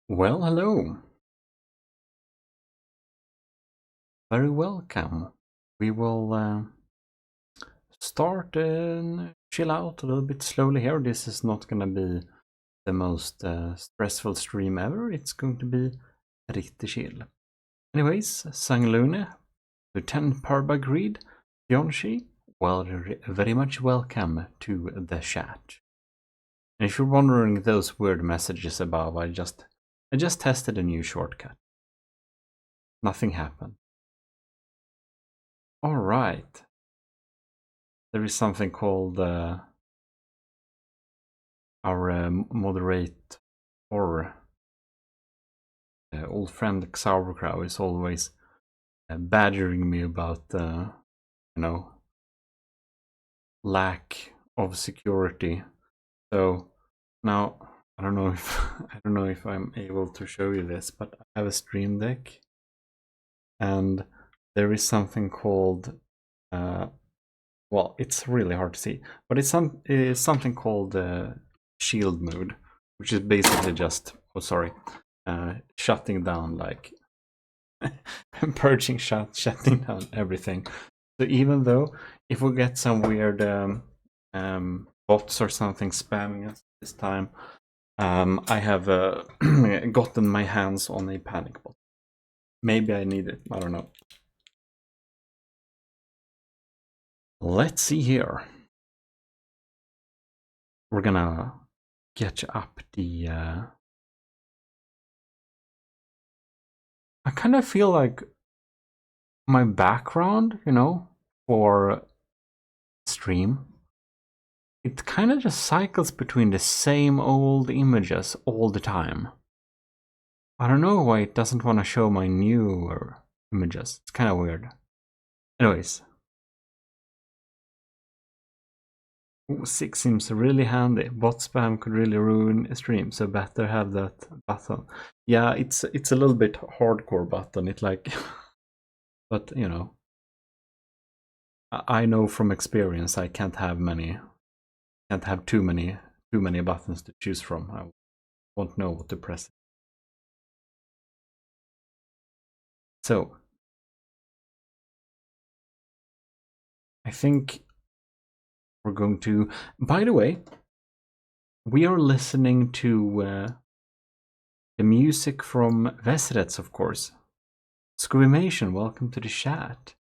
Well, hello. Very welcome. We will start and chill out a little bit slowly here. This is not going to be the most stressful stream ever. It's going to be riktigt chill. Anyways, Sanglune, Lieutenant Parbagreed, Yonshi, well, very much welcome to the chat. And if you're wondering those weird messages above, I just tested a new shortcut. Nothing happened. All right. There is something called our moderate or old friend Xaubercrow is always badgering me about lack of security. So now I don't know if I'm able to show you this, but I have a stream deck, and there is something called well, it's really hard to see, but it's something called shield mode, which is basically just shutting down, like purging, shutting down everything. So even though if we get some weird bots or something spamming us this time, I have gotten my hands on a panic bot. Maybe I need it. I don't know. Let's see here. We're gonna get up the I kind of feel like my background, for stream, it kind of just cycles between the same old images all the time. I don't know why it doesn't want to show my newer images. It's kind of weird. Anyways. Ooh, 6 seems really handy. Bot spam could really ruin a stream, so better have that button. Yeah, it's a little bit hardcore button. It like, but I know from experience I can't have too many buttons to choose from. I won't know what to press. So I think we're going to. By the way, we are listening to the music from Vesrets, of course. Screamation, welcome to the chat.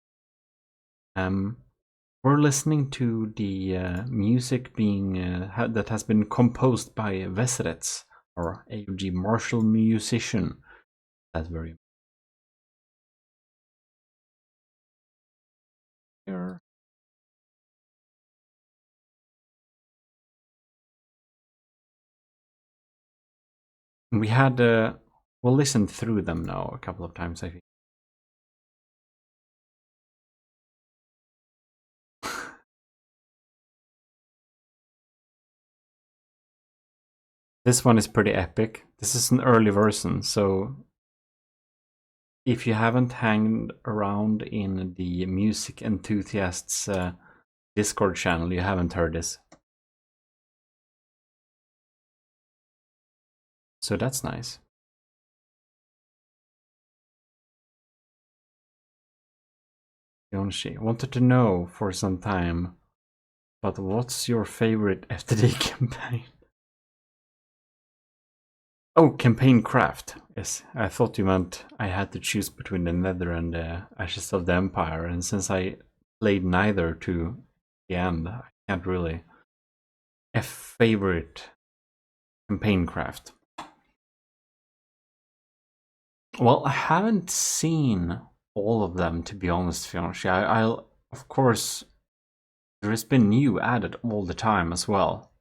We're listening to the music being that has been composed by Vesrets, or AUG martial musician. That's very here. We had we'll listen through them now a couple of times, I think. This one is pretty epic. This is an early version, so if you haven't hanged around in the music enthusiasts Discord channel, you haven't heard this. So that's nice. Yonshi wanted to know for some time, but what's your favorite FTD campaign? Oh, campaign craft. Yes, I thought you meant I had to choose between the Nether and the Ashes of the Empire, and since I played neither to the end, I can't really. A favorite campaign craft. Well, I haven't seen all of them, to be honest, Fianchi. I'll, of course, there has been new added all the time as well.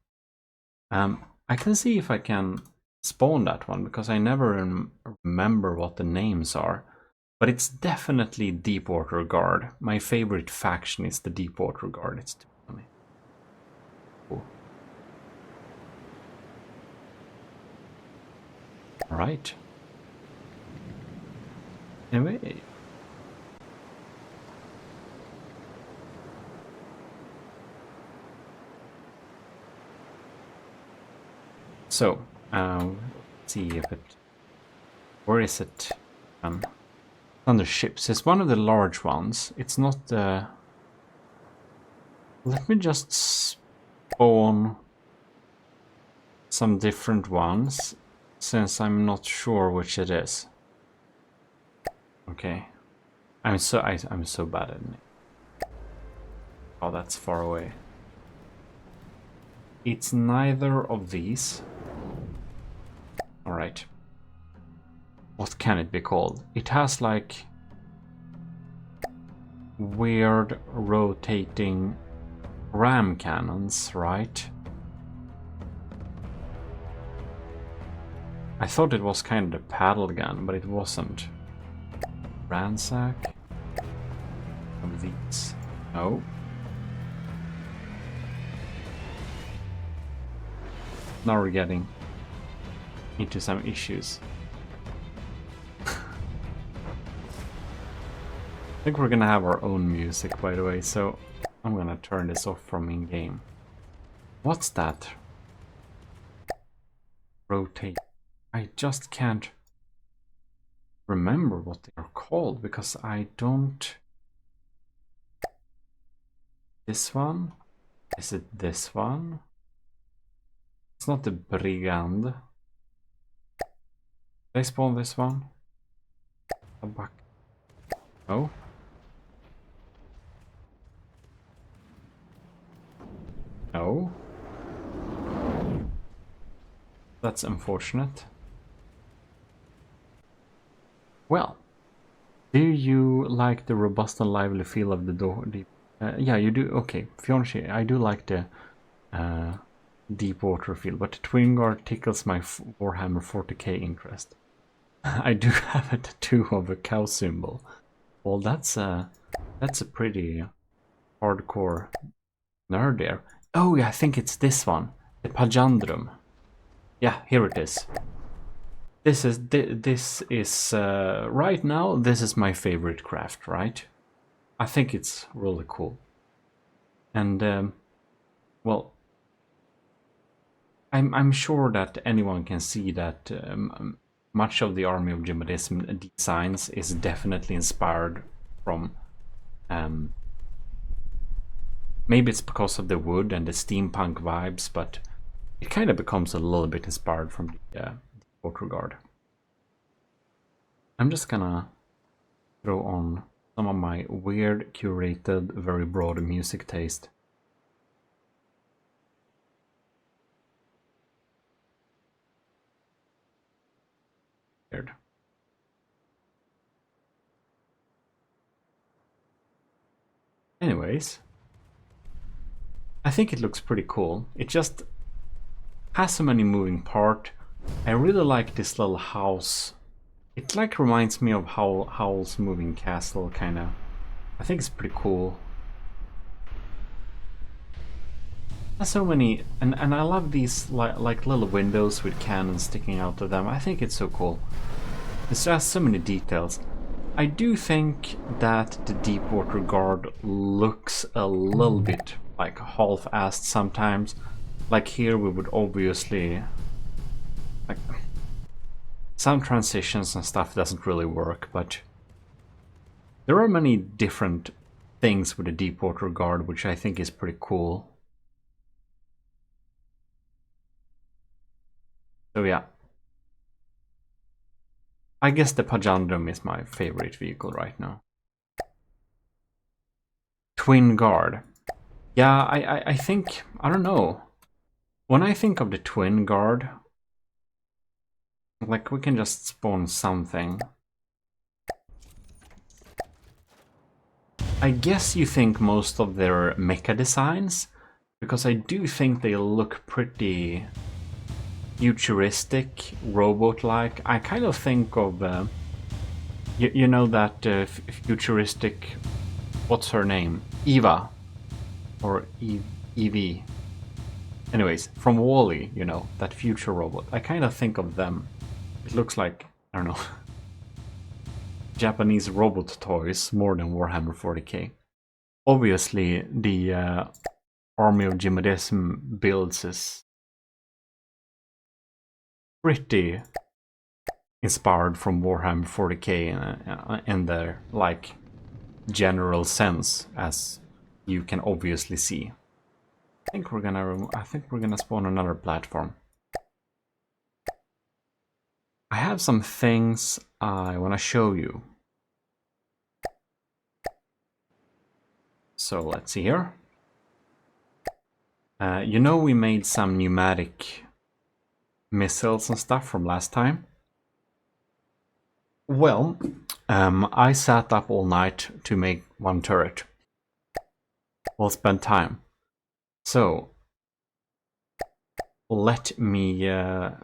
I can see if I can spawn that one, because I never remember what the names are. But it's definitely Deepwater Guard. My favorite faction is the Deepwater Guard. It's too funny. Cool. Alright. Anyway. So, let's see if it Where is it? Under ships. It's one of the large ones. It's not the... Let me just spawn some different ones, since I'm not sure which it is. Okay. I'm so bad at it. Oh, that's far away. It's neither of these. Alright. What can it be called? It has like weird rotating ram cannons, right? I thought it was kind of a paddle gun, but it wasn't. Ransack? Of these? No. Now we're getting into some issues. I think we're gonna have our own music, by the way, so I'm gonna turn this off from in-game. What's that? Rotate. I just can't remember what they are called because I don't... This one? Is it this one? It's not the Brigand. Did I spawn this one? No? No? That's unfortunate. Well, do you like the robust and lively feel of the door? Yeah, you do. Okay, Fionchi, I do like the deep water feel, but the Twin Guard tickles my Warhammer 40k interest. I do have a tattoo of a cow symbol. Well, that's a pretty hardcore nerd there. Oh, yeah, I think it's this one, the Pajandrum. Yeah, here it is. This is right now. This is my favorite craft, right? I think it's really cool, and well, I'm sure that anyone can see that much of the Army of GMODISM designs is definitely inspired from. Maybe it's because of the wood and the steampunk vibes, but it kind of becomes a little bit inspired from the Water Guard. I'm just gonna throw on some of my weird, curated, very broad music taste. Weird. Anyways, I think it looks pretty cool. It just has so many moving parts. I really like this little house. It like reminds me of Howl's Moving Castle, kind of. I think it's pretty cool. There's so many, and I love these like little windows with cannons sticking out of them. I think it's so cool. It has so many details. I do think that the Deepwater Guard looks a little bit like half-assed sometimes. Like here we would obviously... like some transitions and stuff doesn't really work, but there are many different things with the Deepwater Guard, which I think is pretty cool. So yeah. I guess the Pajandrum is my favorite vehicle right now. Twin Guard. Yeah, I think, I don't know. When I think of the Twin Guard, like we can just spawn something. I guess you think most of their mecha designs, because I do think they look pretty futuristic, robot-like. I kind of think of, you know that futuristic, what's her name? Eva, or Evie. Anyways, from WALL-E, you know, that future robot. I kind of think of them. It looks like, I don't know, Japanese robot toys more than Warhammer 40k. Obviously, the Army of GMODISM builds is pretty inspired from Warhammer 40k in the like general sense, as you can obviously see. I think we're gonna spawn another platform. I have some things I want to show you. So let's see here. You know, we made some pneumatic missiles and stuff from last time. Well, I sat up all night to make one turret. Well spent time. So, let me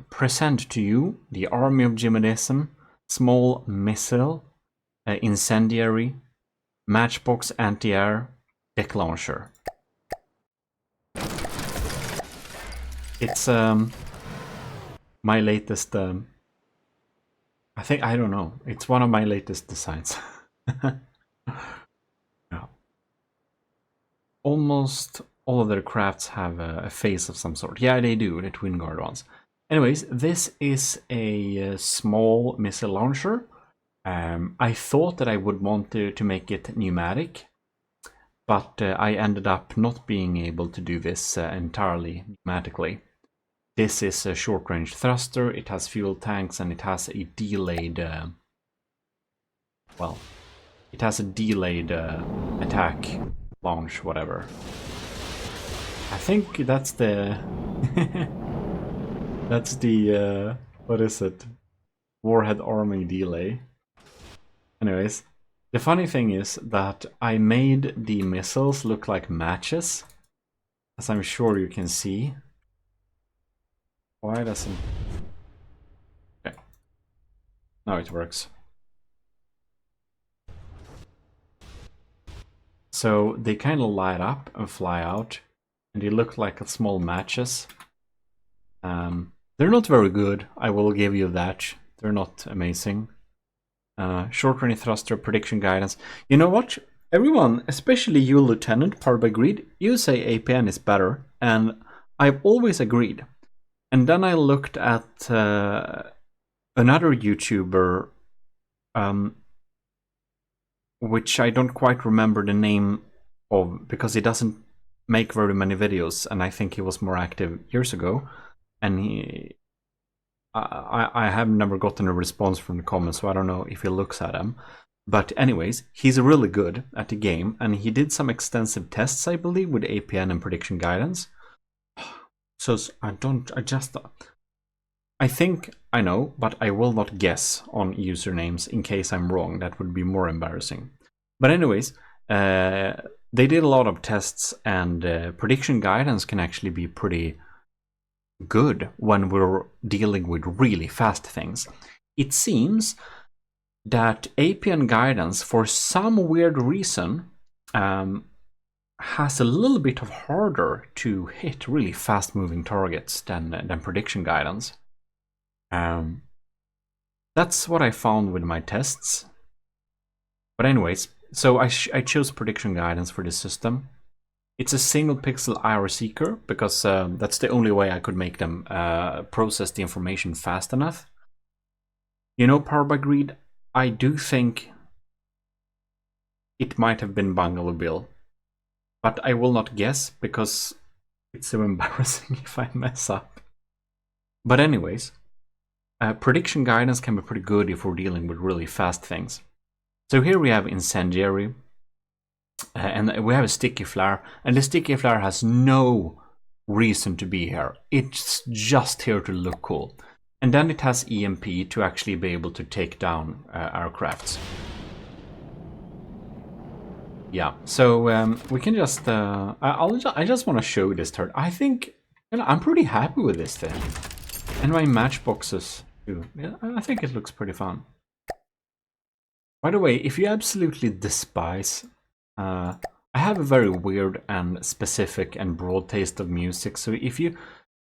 present to you the Army of GMODISM small missile incendiary matchbox anti-air deck launcher. It's my latest. I don't know. It's one of my latest designs. Yeah. Almost all of their crafts have a face of some sort. Yeah, they do, the Twin Guard ones. Anyways, this is a small missile launcher. I thought that I would want to make it pneumatic, but I ended up not being able to do this entirely pneumatically. This is a short-range thruster, it has fuel tanks, and it has a delayed... well, it has a delayed attack, launch, whatever. I think that's the... that's the... what is it? Warhead arming delay. Anyways, the funny thing is that I made the missiles look like matches, as I'm sure you can see. Why doesn't... okay. Now it works. So they kind of light up and fly out, and they look like small matches. They're not very good, I will give you that. They're not amazing. Short-range thruster, prediction guidance. You know what? Everyone, especially you, Lieutenant, powered by greed, you say APN is better, and I've always agreed. And then I looked at another YouTuber, which I don't quite remember the name of, because he doesn't make very many videos, and I think he was more active years ago. And I have never gotten a response from the comments, so I don't know if he looks at them. But anyways, he's really good at the game, and he did some extensive tests, I believe, with APN and prediction guidance. So I think I know, but I will not guess on usernames in case I'm wrong. That would be more embarrassing. But anyways, they did a lot of tests, and prediction guidance can actually be pretty good when we're dealing with really fast things. It seems that APN guidance, for some weird reason, has a little bit of harder to hit really fast moving targets than prediction guidance. That's what I found with my tests. But anyways, so I chose prediction guidance for this system. It's a single pixel IR seeker, because that's the only way I could make them process the information fast enough. You know, powered by greed, I do think it might have been Bungalow Bill. But I will not guess, because it's so embarrassing if I mess up. But anyways, prediction guidance can be pretty good if we're dealing with really fast things. So here we have incendiary, and we have a sticky flare, and the sticky flare has no reason to be here. It's just here to look cool. And then it has EMP to actually be able to take down aircrafts. Yeah, so we can just... I just want to show this turret. I think, you know, I'm pretty happy with this thing. And my matchboxes too. Yeah, I think it looks pretty fun. By the way, if you absolutely despise... I have a very weird and specific and broad taste of music, so if you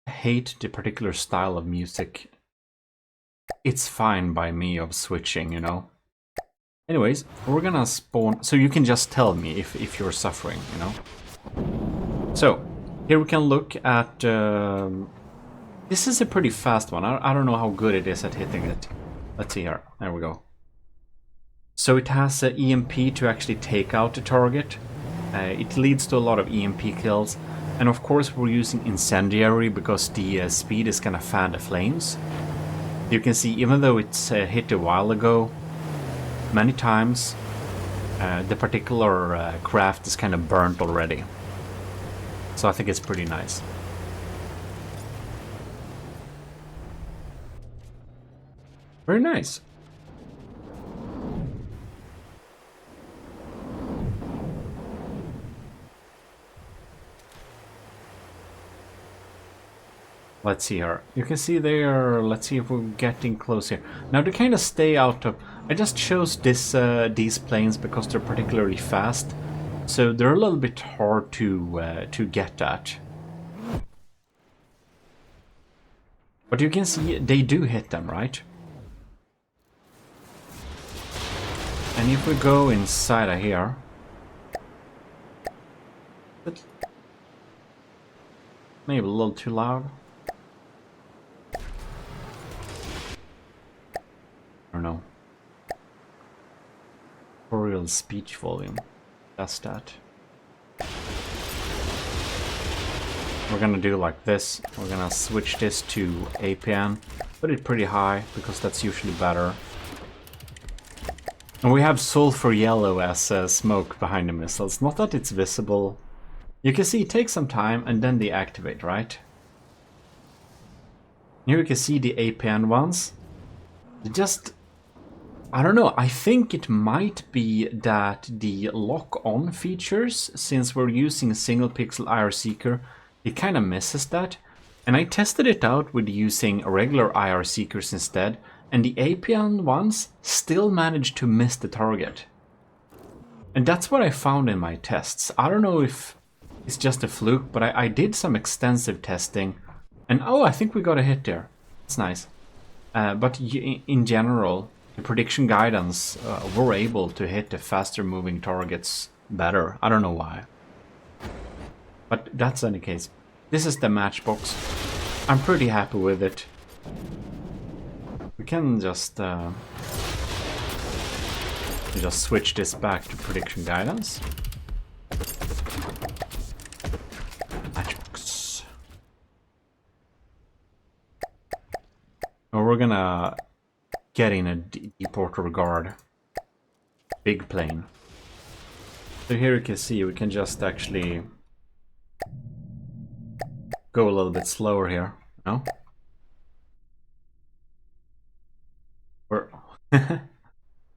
hate the particular style of music, it's fine by me of switching, you know. Anyways, we're gonna spawn, so you can just tell me if you're suffering, you know. So, here we can look at... this is a pretty fast one. I don't know how good it is at hitting it. Let's see here. There we go. So it has an EMP to actually take out the target. It leads to a lot of EMP kills. And of course we're using incendiary because the speed is gonna fan the flames. You can see even though it's hit a while ago, many times the particular craft is kind of burnt already. So I think it's pretty nice. Very nice. Let's see here. You can see there, let's see if we're getting close here. Now to kind of stay out of... I just chose these planes because they're particularly fast. So they're a little bit hard to get at. But you can see they do hit them, right? And if we go inside of here... Maybe a little too loud. I don't know. Tutorial speech volume. That's that. We're gonna do like this. We're gonna switch this to APN. Put it pretty high because that's usually better. And we have sulfur yellow as smoke behind the missiles. Not that it's visible. You can see it takes some time and then they activate, right? Here you can see the APN ones. They just... I don't know, I think it might be that the lock-on features, since we're using a single pixel IR seeker, it kind of misses that. And I tested it out with using regular IR seekers instead, and the APN ones still managed to miss the target. And that's what I found in my tests. I don't know if it's just a fluke, but I did some extensive testing, and oh, I think we got a hit there. It's nice. But in general, the prediction guidance were able to hit the faster moving targets better. I don't know why. But that's any case. This is the matchbox. I'm pretty happy with it. We can just switch this back to prediction guidance. Matchbox. Now we're gonna get in a deporter guard. Big plane. So here you can see we can just actually go a little bit slower here. No? We're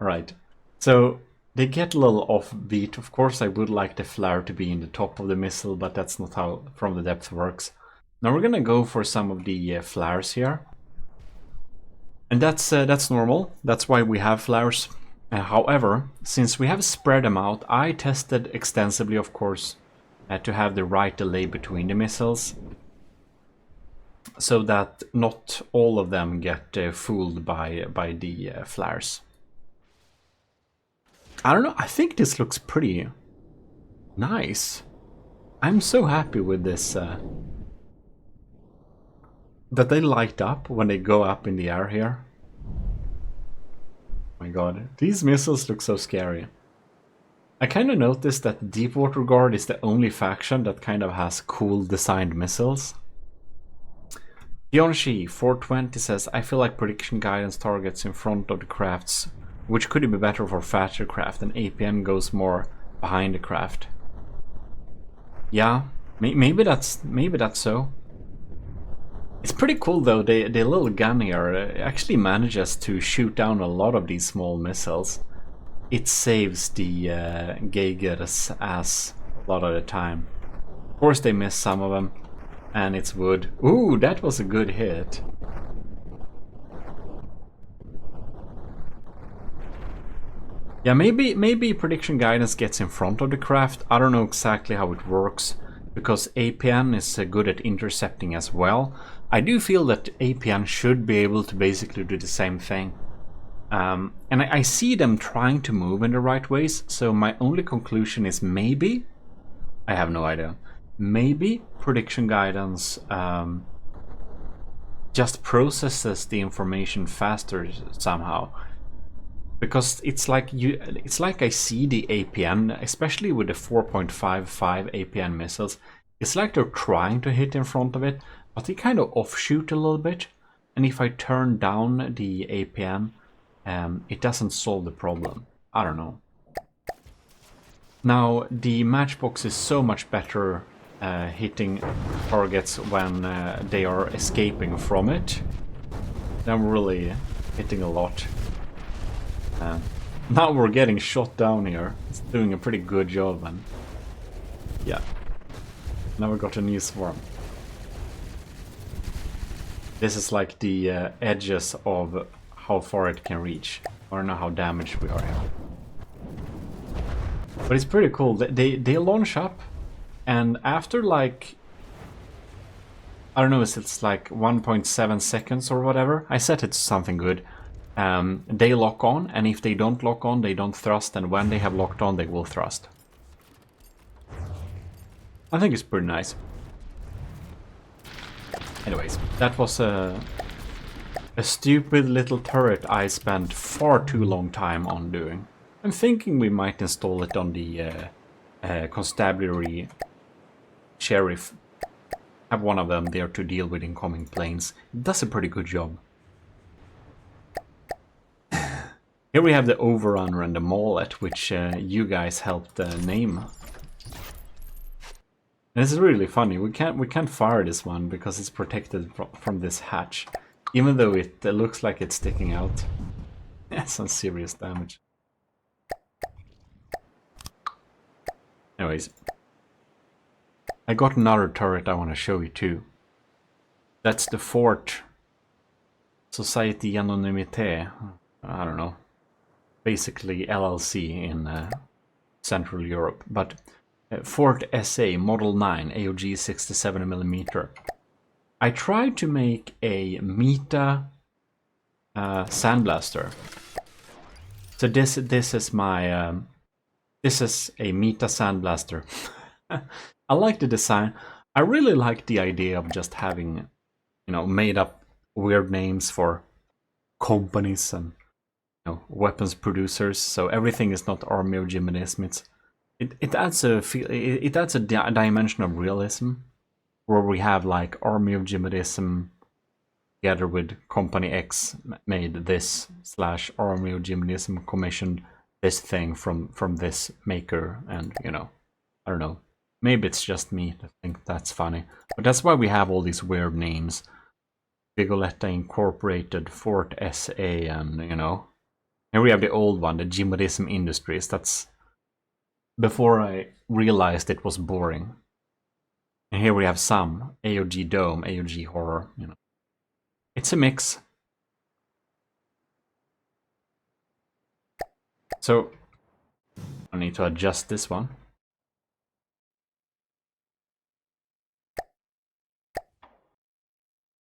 Alright. So they get a little offbeat. Of course I would like the flare to be in the top of the missile, but that's not how from the depth works. Now we're gonna go for some of the flares here. And that's normal. That's why we have flares. However, since we have spread them out, I tested extensively, of course, to have the right delay between the missiles, so that not all of them get fooled by the flares. I don't know. I think this looks pretty nice. I'm so happy with this. That they light up when they go up in the air here. Oh my god, these missiles look so scary. I kind of noticed that the Deepwater Guard is the only faction that kind of has cool designed missiles. Yonshi 420 says, I feel like prediction guidance targets in front of the crafts, which could be better for faster craft, and APN goes more behind the craft. Yeah, maybe that's so. It's pretty cool though, the little gun here actually manages to shoot down a lot of these small missiles. It saves the Geiger's ass a lot of the time. Of course they miss some of them, and it's wood. Ooh, that was a good hit. Yeah, maybe prediction guidance gets in front of the craft. I don't know exactly how it works, because APN is good at intercepting as well. I do feel that APN should be able to basically do the same thing. And I see them trying to move in the right ways, so my only conclusion is maybe, I have no idea, maybe prediction guidance just processes the information faster somehow. Because it's like I see the APN, especially with the 4.55 APN missiles. It's like they're trying to hit in front of it, but they kind of offshoot a little bit. And if I turn down the APN, it doesn't solve the problem. I don't know. Now, the matchbox is so much better hitting targets when they are escaping from it. I'm really hitting a lot. Now we're getting shot down here. It's doing a pretty good job, and yeah. Now we got a new swarm. This is like the edges of how far it can reach. I don't know how damaged we are here. But it's pretty cool. They launch up, and after like, I don't know if it's like 1.7 seconds or whatever. I set it to something good. They lock on, and if they don't lock on, they don't thrust, and when they have locked on, they will thrust. I think it's pretty nice. Anyways, that was a stupid little turret I spent far too long time on doing. I'm thinking we might install it on the constabulary sheriff. Have one of them there to deal with incoming planes. It does a pretty good job. Here we have the Overrunner and the Maulet, which you guys helped name. And this is really funny. We can't fire this one because it's protected from this hatch, even though it looks like it's sticking out. That's some serious damage. Anyways, I got another turret I want to show you too. That's the Fort Société Anonymité. I don't know. Basically LLC in Central Europe, but Fort SA Model 9 AOG 67mm. I tried to make a Meta sandblaster. So this is my this is a Meta sandblaster. I like the design. I really like the idea of just having, you know, made up weird names for companies and, you know, weapons producers. So everything is not Army of GMODISM. It adds a dimension of realism, where we have like Army of GMODISM together with Company X made this / Army of GMODISM commissioned this thing from this maker, and you know, I don't know. Maybe it's just me to think that's funny, but that's why we have all these weird names. Vigoletta Incorporated, Fort SA, and you know. Here we have the old one, the GMODISM Industries. That's before I realized it was boring. And here we have some AOG Dome, AOG Horror, you know. It's a mix. So I need to adjust this one.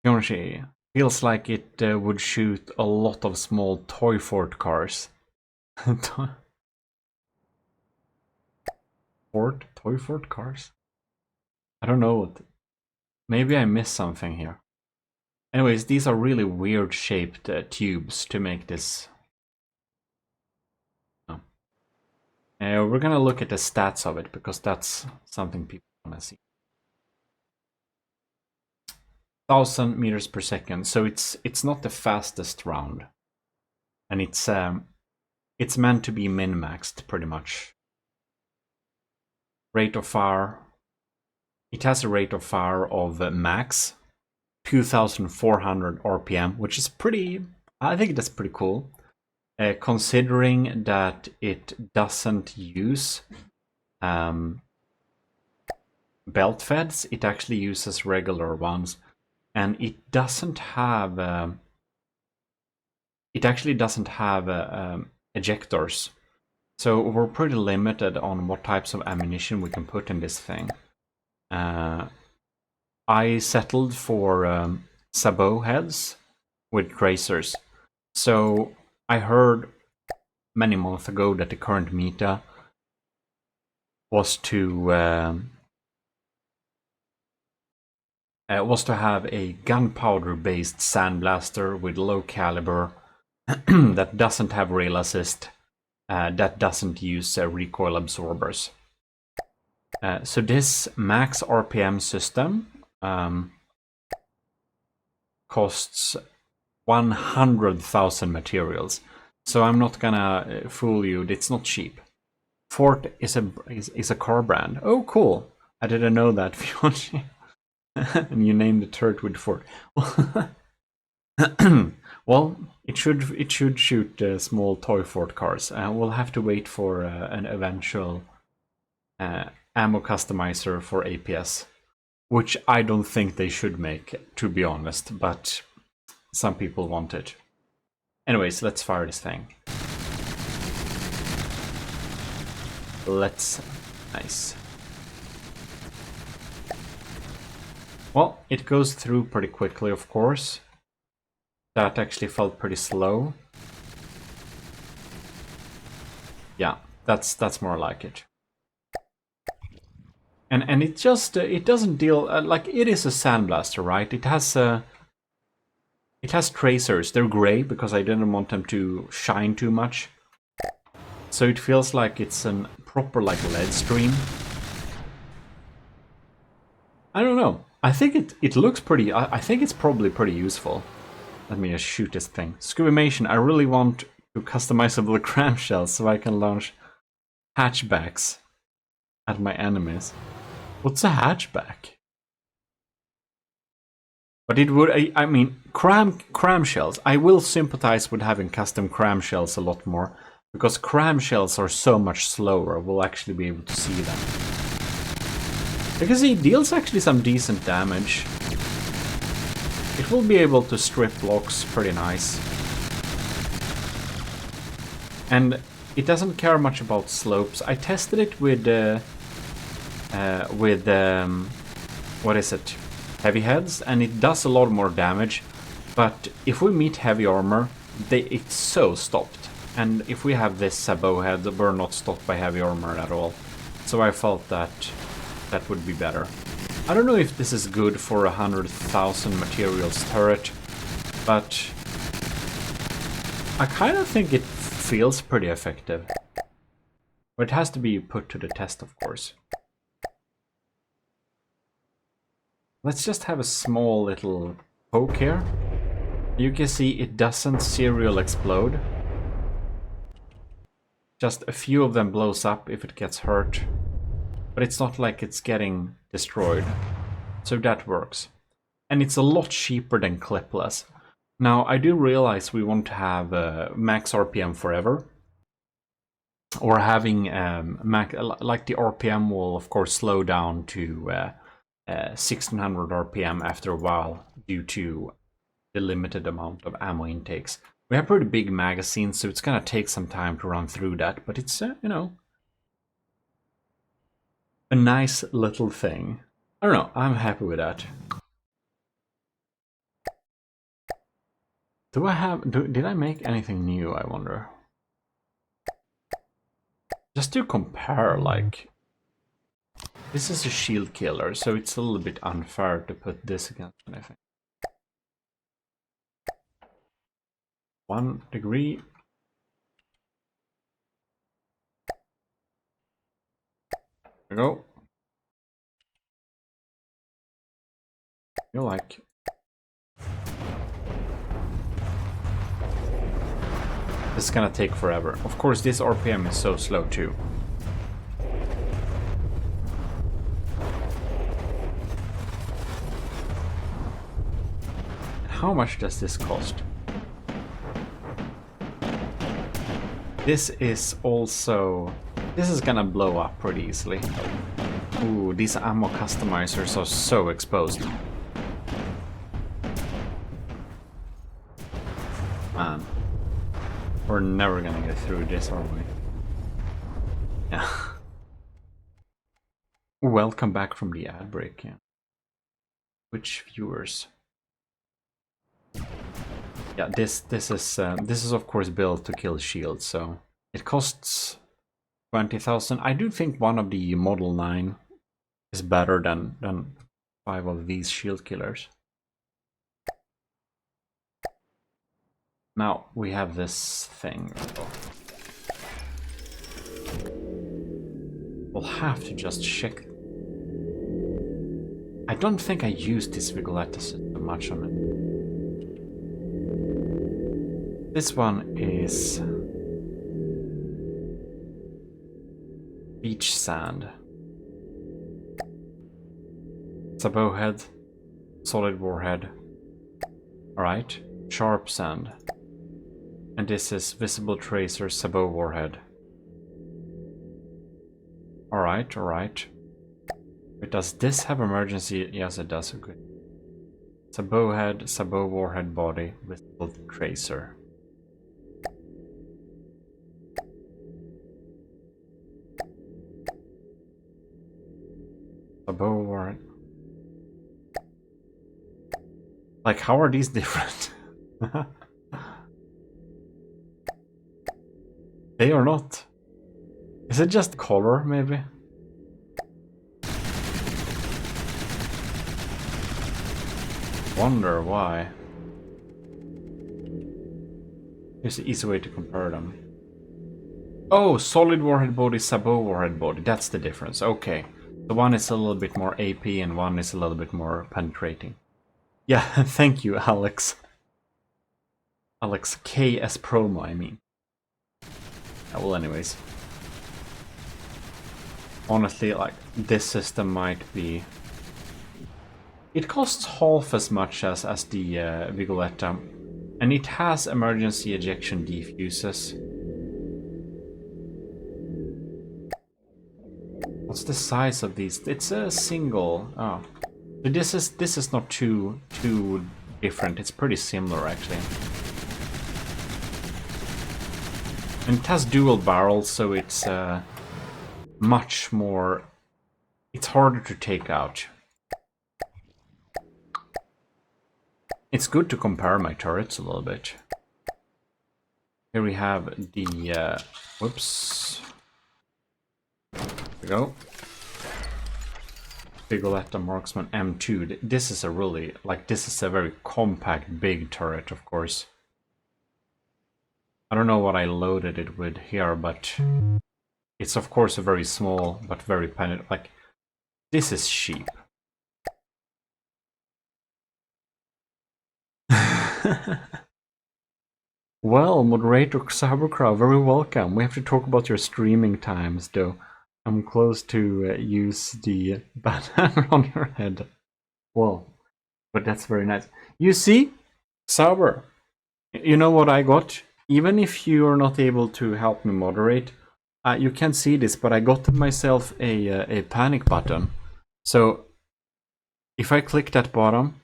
Yonshi feels like it would shoot a lot of small toy fort cars. Toy fort cars? I don't know. Maybe I missed something here. Anyways, these are really weird shaped tubes to make this. Oh. We're gonna look at the stats of it because that's something people wanna see. 1,000 meters per second, so it's not the fastest round, and it's meant to be min-maxed pretty much. Rate of fire. It has a rate of fire of max 2,400 RPM, which is pretty. I think that's pretty cool, considering that it doesn't use belt feds. It actually uses regular ones. And it doesn't have. It actually doesn't have ejectors, so we're pretty limited on what types of ammunition we can put in this thing. I settled for sabot heads with tracers. So I heard many months ago that the current meta was to was to have a gunpowder-based sandblaster with low caliber that doesn't have rail assist, that doesn't use recoil absorbers. So this max RPM system costs 100,000 materials. So I'm not gonna fool you, it's not cheap. Ford is a car brand. Oh, cool. I didn't know that. And you named the turret with Ford. Well, it should shoot small toy Ford cars. We'll have to wait for an eventual ammo customizer for APS, which I don't think they should make, to be honest, but some people want it. Anyways, let's fire this thing. Nice. Well, it goes through pretty quickly, of course. That actually felt pretty slow. Yeah, that's more like it. And it just it doesn't deal like it is a sandblaster, right? It has tracers. They're gray because I didn't want them to shine too much. So it feels like it's a proper like lead stream. I don't know. I think it looks pretty. I think it's probably pretty useful. Let me just shoot this thing. Scubimation. I really want to customizable clamshells so I can launch hatchbacks at my enemies. What's a hatchback? But it would. I mean, cramshells. I will sympathize with having custom cramshells a lot more. Because cramshells are so much slower, we'll actually be able to see them. Because he deals actually some decent damage. It will be able to strip blocks pretty nice. And it doesn't care much about slopes. I tested it with what is it? Heavy heads, and it does a lot more damage. But if we meet heavy armor, it's so stopped. And if we have this bow head, we're not stopped by heavy armor at all. So I felt that that would be better. I don't know if this is good for 100,000 materials turret, but I kind of think it feels pretty effective. But it has to be put to the test, of course. Let's just have a small little poke here. You can see it doesn't serial explode. Just a few of them blows up if it gets hurt. But it's not like it's getting destroyed. So that works. And it's a lot cheaper than clipless. Now, I do realize we want to have max RPM forever. Or having like the RPM will of course slow down to 1600 RPM after a while due to the limited amount of ammo intakes. We have pretty big magazines, so it's gonna take some time to run through that, but it's, you know, a nice little thing. I don't know, I'm happy with that. Did I make anything new, I wonder? Just to compare, like, this is a shield killer, so it's a little bit unfair to put this against anything. 1 degree. There we go. You like. This is gonna take forever. Of course, this RPM is so slow too. How much does this cost? This is also... This is gonna blow up pretty easily. Ooh, these ammo customizers are so exposed. Man. We're never gonna get through this, are we? Yeah. Welcome back from the ad break, yeah. Which viewers? Yeah, this is of course built to kill shields, so it costs 20,000. I do think one of the Model 9 is better than 5 of these shield killers. Now we have this thing. We'll have to just check. I don't think I used this Vigoletta so much on it. This one is beach sand. It's a bowhead, solid warhead. Alright, sharp sand. And this is visible tracer sabot warhead. Alright, alright. But does this have emergency? Yes, it does. Okay. Sabot head, sabot warhead body, visible tracer. Sabot warhead. Like, how are these different? They are not. Is it just color, maybe? Wonder why. Here's an easy way to compare them. Oh, solid warhead body, sabot warhead body. That's the difference. Okay. The one is a little bit more AP and one is a little bit more penetrating. Yeah, thank you, Alex. Alex KS promo, I mean. Well, anyways. Honestly, like, this system might be... It costs half as much as the Vigoletta, and it has emergency ejection defuses. What's the size of these? It's a single. Oh, so this is not too different. It's pretty similar actually, and it has dual barrels, so it's much more. It's harder to take out. It's good to compare my turrets a little bit. Here we have the whoops. There we go. Vigoletta Marksman M2. This is a really, like, this is a very compact, big turret, of course. I don't know what I loaded it with here, but it's of course a very small, but very penetrating. Like, this is cheap. Well, moderator Cybercrow, very welcome. We have to talk about your streaming times, though. I'm close to use the banner on your head. Well, but that's very nice. You see, Sauber, you know what I got? Even if you are not able to help me moderate, you can't see this, but I got myself a panic button. So if I click that bottom,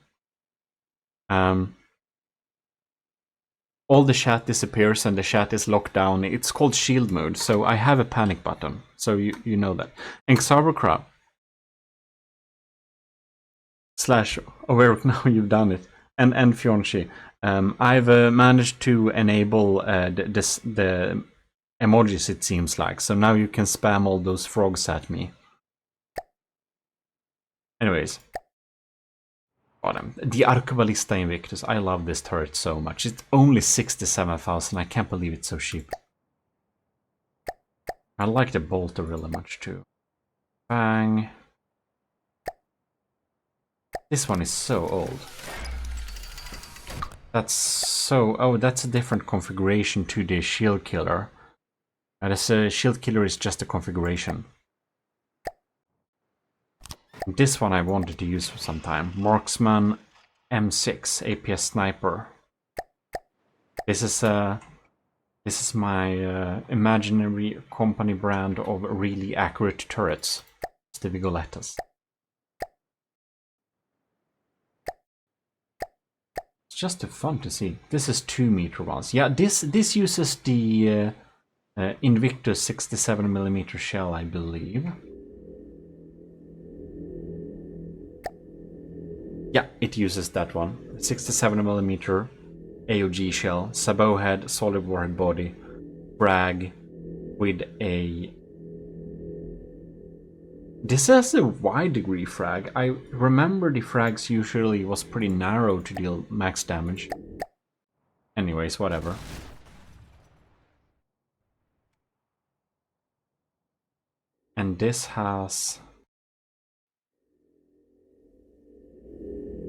all the chat disappears and the chat is locked down. It's called shield mode, so I have a panic button, so you know that. And Xavercrab / aware now you've done it, and Fionchi, I've managed to enable the emojis, it seems like, so now you can spam all those frogs at me. Anyways. The Arquebalista Invictus. I love this turret so much. It's only 67,000. I can't believe it's so cheap. I like the bolter really much too. Bang. This one is so old. That's so... Oh, that's a different configuration to the shield killer. This shield killer is just a configuration. This one I wanted to use for some time. Marksman M6 APS Sniper. This is my imaginary company brand of really accurate turrets. It's the Vigolettas. It's just fun to see. This is 2 meter ones. Yeah, this uses the Invictus 67mm shell, I believe. Yeah, it uses that one. 67mm AOG shell, sabot head, solid warhead body, frag with a This has a wide degree frag. I remember the frags usually was pretty narrow to deal max damage. Anyways, whatever. And this has...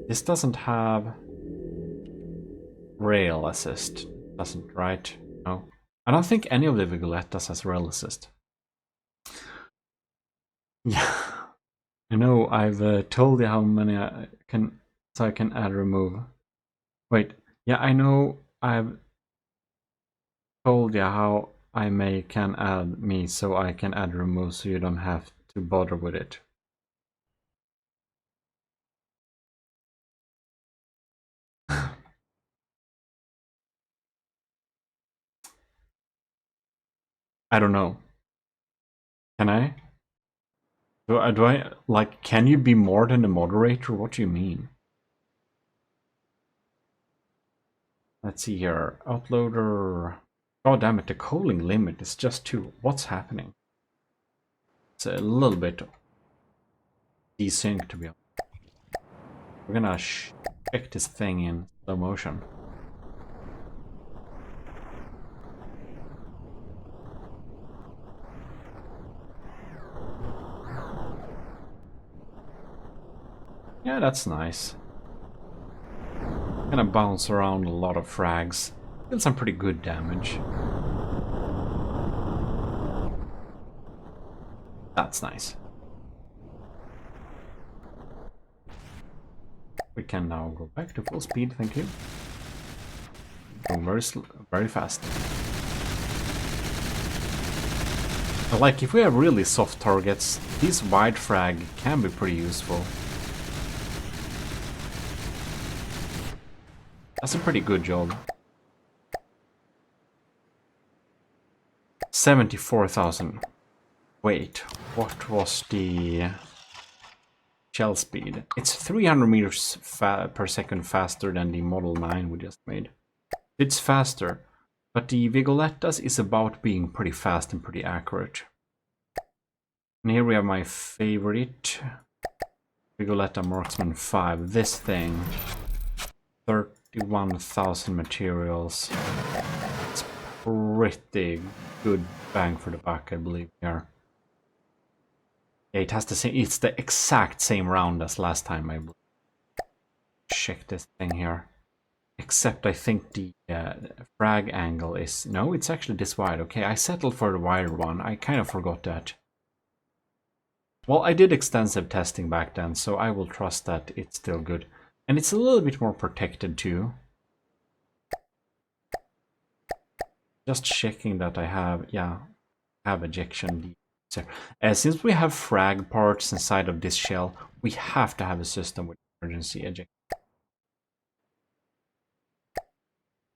This doesn't have rail assist. Doesn't, right? No. I don't think any of the Vigolettas has rail assist. Yeah. I know I've told you how many I can... So I can add remove. Wait. Yeah, I know I've told you how I can add me so I can add remove so you don't have to bother with it. I don't know. Can I? Do I, like, can you be more than the moderator? What do you mean? Let's see here. Outloader. God damn it, the calling limit is just 2. What's happening? It's a little bit desynced, to be honest. We're gonna check this thing in slow motion. Yeah, that's nice. Gonna bounce around a lot of frags. Did some pretty good damage. That's nice. We can now go back to full speed, thank you. Going very fast. Like, if we have really soft targets, these wide frag can be pretty useful. That's a pretty good job. 74,000. Wait, what was the shell speed? It's 300 meters per second faster than the Model 9 we just made. It's faster, but the Vigolettas is about being pretty fast and pretty accurate. And here we have my favorite Vigoletta Marksman 5. This thing, 31,000 materials. It's pretty good bang for the buck, I believe here. Yeah, it has the same. It's the exact same round as last time, I believe. Check this thing here. Except I think the frag angle is... No, it's actually this wide. Okay, I settled for the wider one. I kind of forgot that. Well, I did extensive testing back then, so I will trust that it's still good. And it's a little bit more protected too. Just checking that I have, yeah, have ejection. Since we have frag parts inside of this shell, we have to have a system with emergency ejection.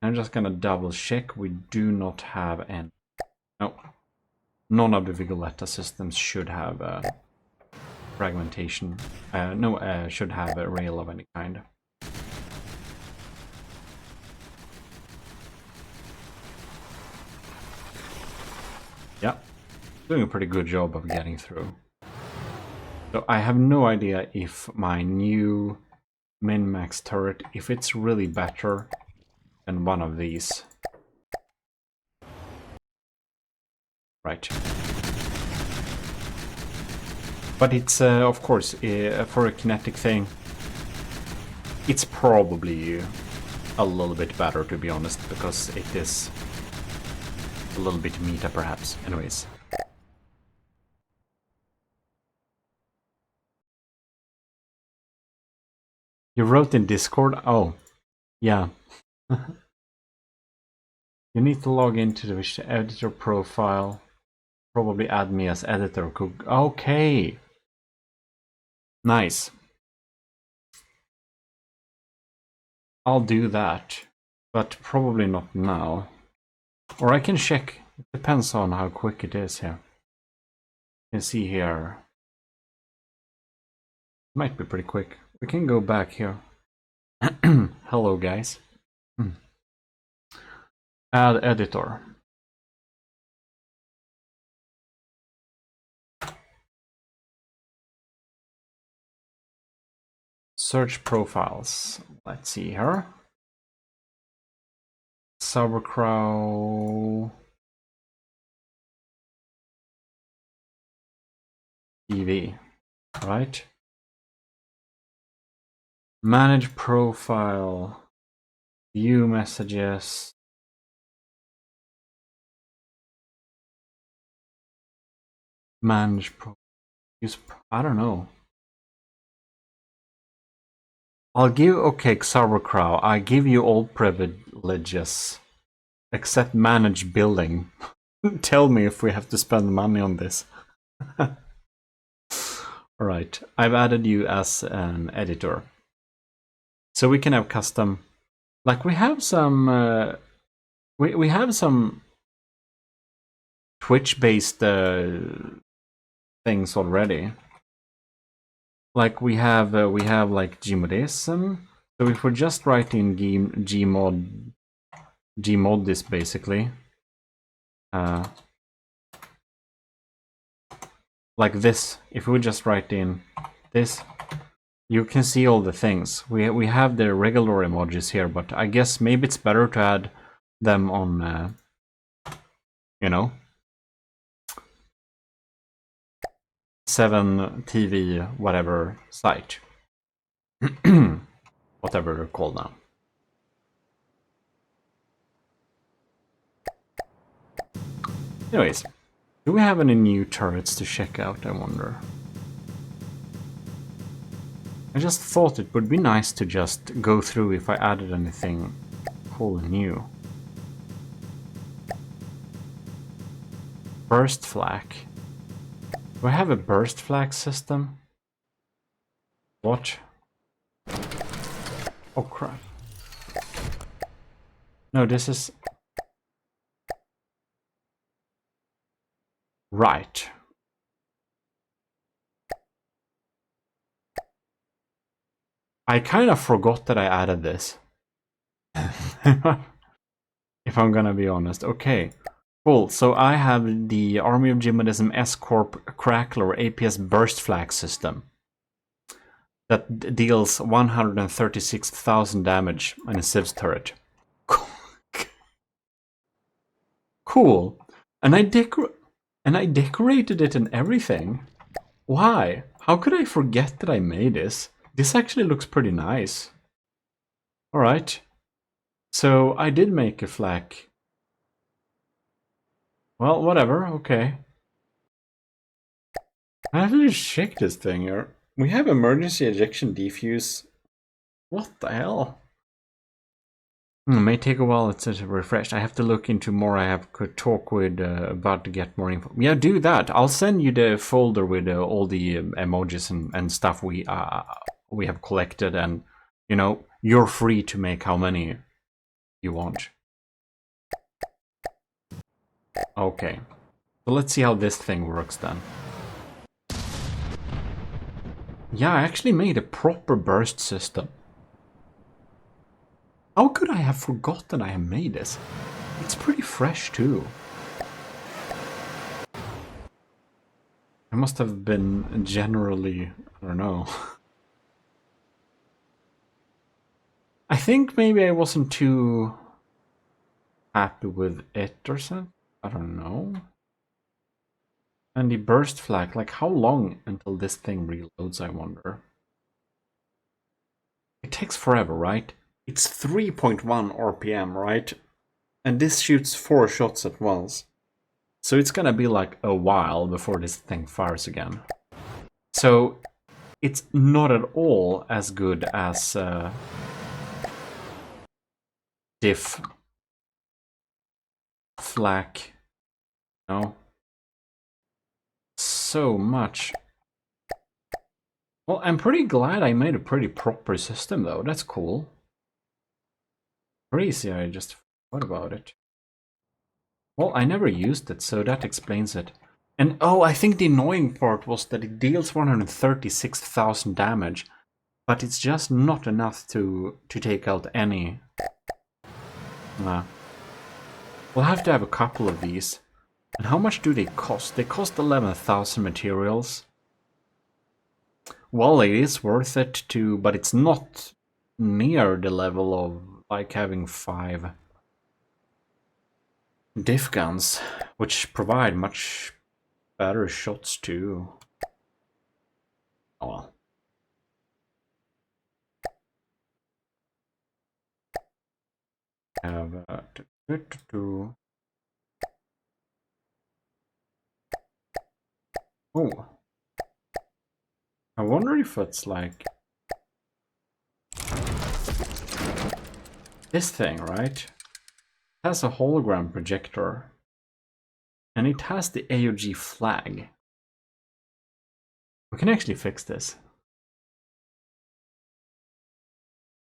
I'm just gonna double check. We do not have any. No, none of the Vigoletta systems should have fragmentation. Should have a rail of any kind. Yeah, doing a pretty good job of getting through. So I have no idea if my new min-max turret, if it's really better than one of these. Right. But it's, of course, for a kinetic thing, it's probably a little bit better, to be honest, because it is a little bit meta, perhaps. Anyways. You wrote in Discord? Oh, yeah. You need to log into the editor profile. Probably add me as editor. Okay. Nice. I'll do that, but probably not now. Or I can check. It depends on how quick it is here. You can see here. Might be pretty quick. We can go back here. Hello, guys. Add editor. search profiles. Let's see here. Sauerkraut TV, right? Manage profile, view messages. Manage use, I don't know. I'll give, okay, Sauerkraut, I give you all privileges. Except manage building. Tell me if we have to spend money on this. Alright, I've added you as an editor. So we can have custom, like we have some, we have some Twitch-based things already. Like we have like GMODISM. So if we're just writing GMODIST basically, like this, if we just write in this, you can see all the things. We have the regular emojis here, but I guess maybe it's better to add them on, you know, 7TV whatever site. Whatever they're called now. Anyways, do we have any new turrets to check out, I wonder? I just thought it would be nice to just go through if I added anything cool and new. Burst flak. Do I have a burst flak system? What? Oh crap. No, this is... Right. I kind of forgot that I added this. If I'm gonna be honest. Okay. Cool. So I have the Army of GMODISM S-Corp Crackler APS Burst Flak system that deals 136,000 damage on a Civs turret. Cool. And I decorated it and everything. Why? How could I forget that I made this? This actually looks pretty nice. Alright. So I did make a flak. Well, whatever, okay. I have to just check this thing here. We have emergency ejection defuse. What the hell? It may take a while to refresh. I have to look into more. I have to talk with about to get more info. Yeah, do that. I'll send you the folder with all the emojis and stuff we have collected, and you know, you're free to make how many you want. Okay, so let's see how this thing works then. Yeah, I actually made a proper burst system. How could I have forgotten I have made this? It's pretty fresh too. I must have been generally, I don't know. I think maybe I wasn't too happy with it or something. I don't know. And the burst flag, like how long until this thing reloads, I wonder? It takes forever, right? It's 3.1 RPM, right? And this shoots 4 shots at once. So it's gonna be like a while before this thing fires again. So it's not at all as good as diff flak. No. So much. Well, I'm pretty glad I made a pretty proper system though. That's cool. Crazy, I just forgot about it. Well, I never used it, so that explains it. And oh, I think the annoying part was that it deals 136,000 damage, but it's just not enough to take out any. We'll have to have a couple of these. And how much do they cost? They cost 11,000 materials. Well, it is worth it to, but it's not near the level of like having 5 diff guns, which provide much better shots too. Oh well. Have oh, I wonder if it's like this thing, right? It has a hologram projector, and it has the AOG flag. We can actually fix this.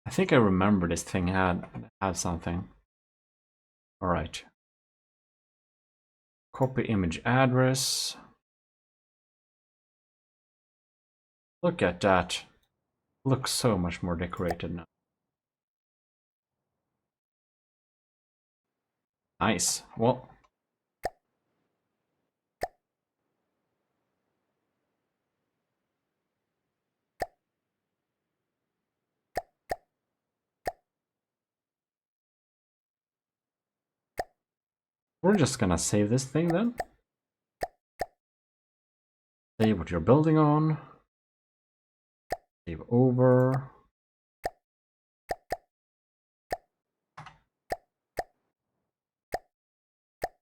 I think I remember this thing had something. All right. Copy image address. Look at that. Looks so much more decorated now. Nice. Well, we're just gonna save this thing then. Save what you're building on. Save over.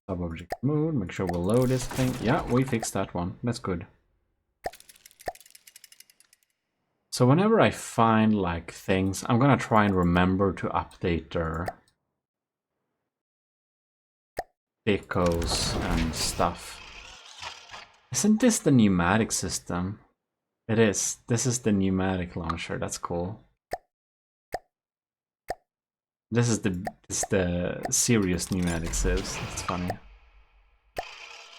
Sub-object mode. Make sure we'll load this thing. Yeah, we fixed that one. That's good. So whenever I find like things, I'm gonna try and remember to update their decos and stuff. Isn't this the pneumatic system? It is. This is the pneumatic launcher. That's cool. This is the serious pneumatic sieves. That's funny.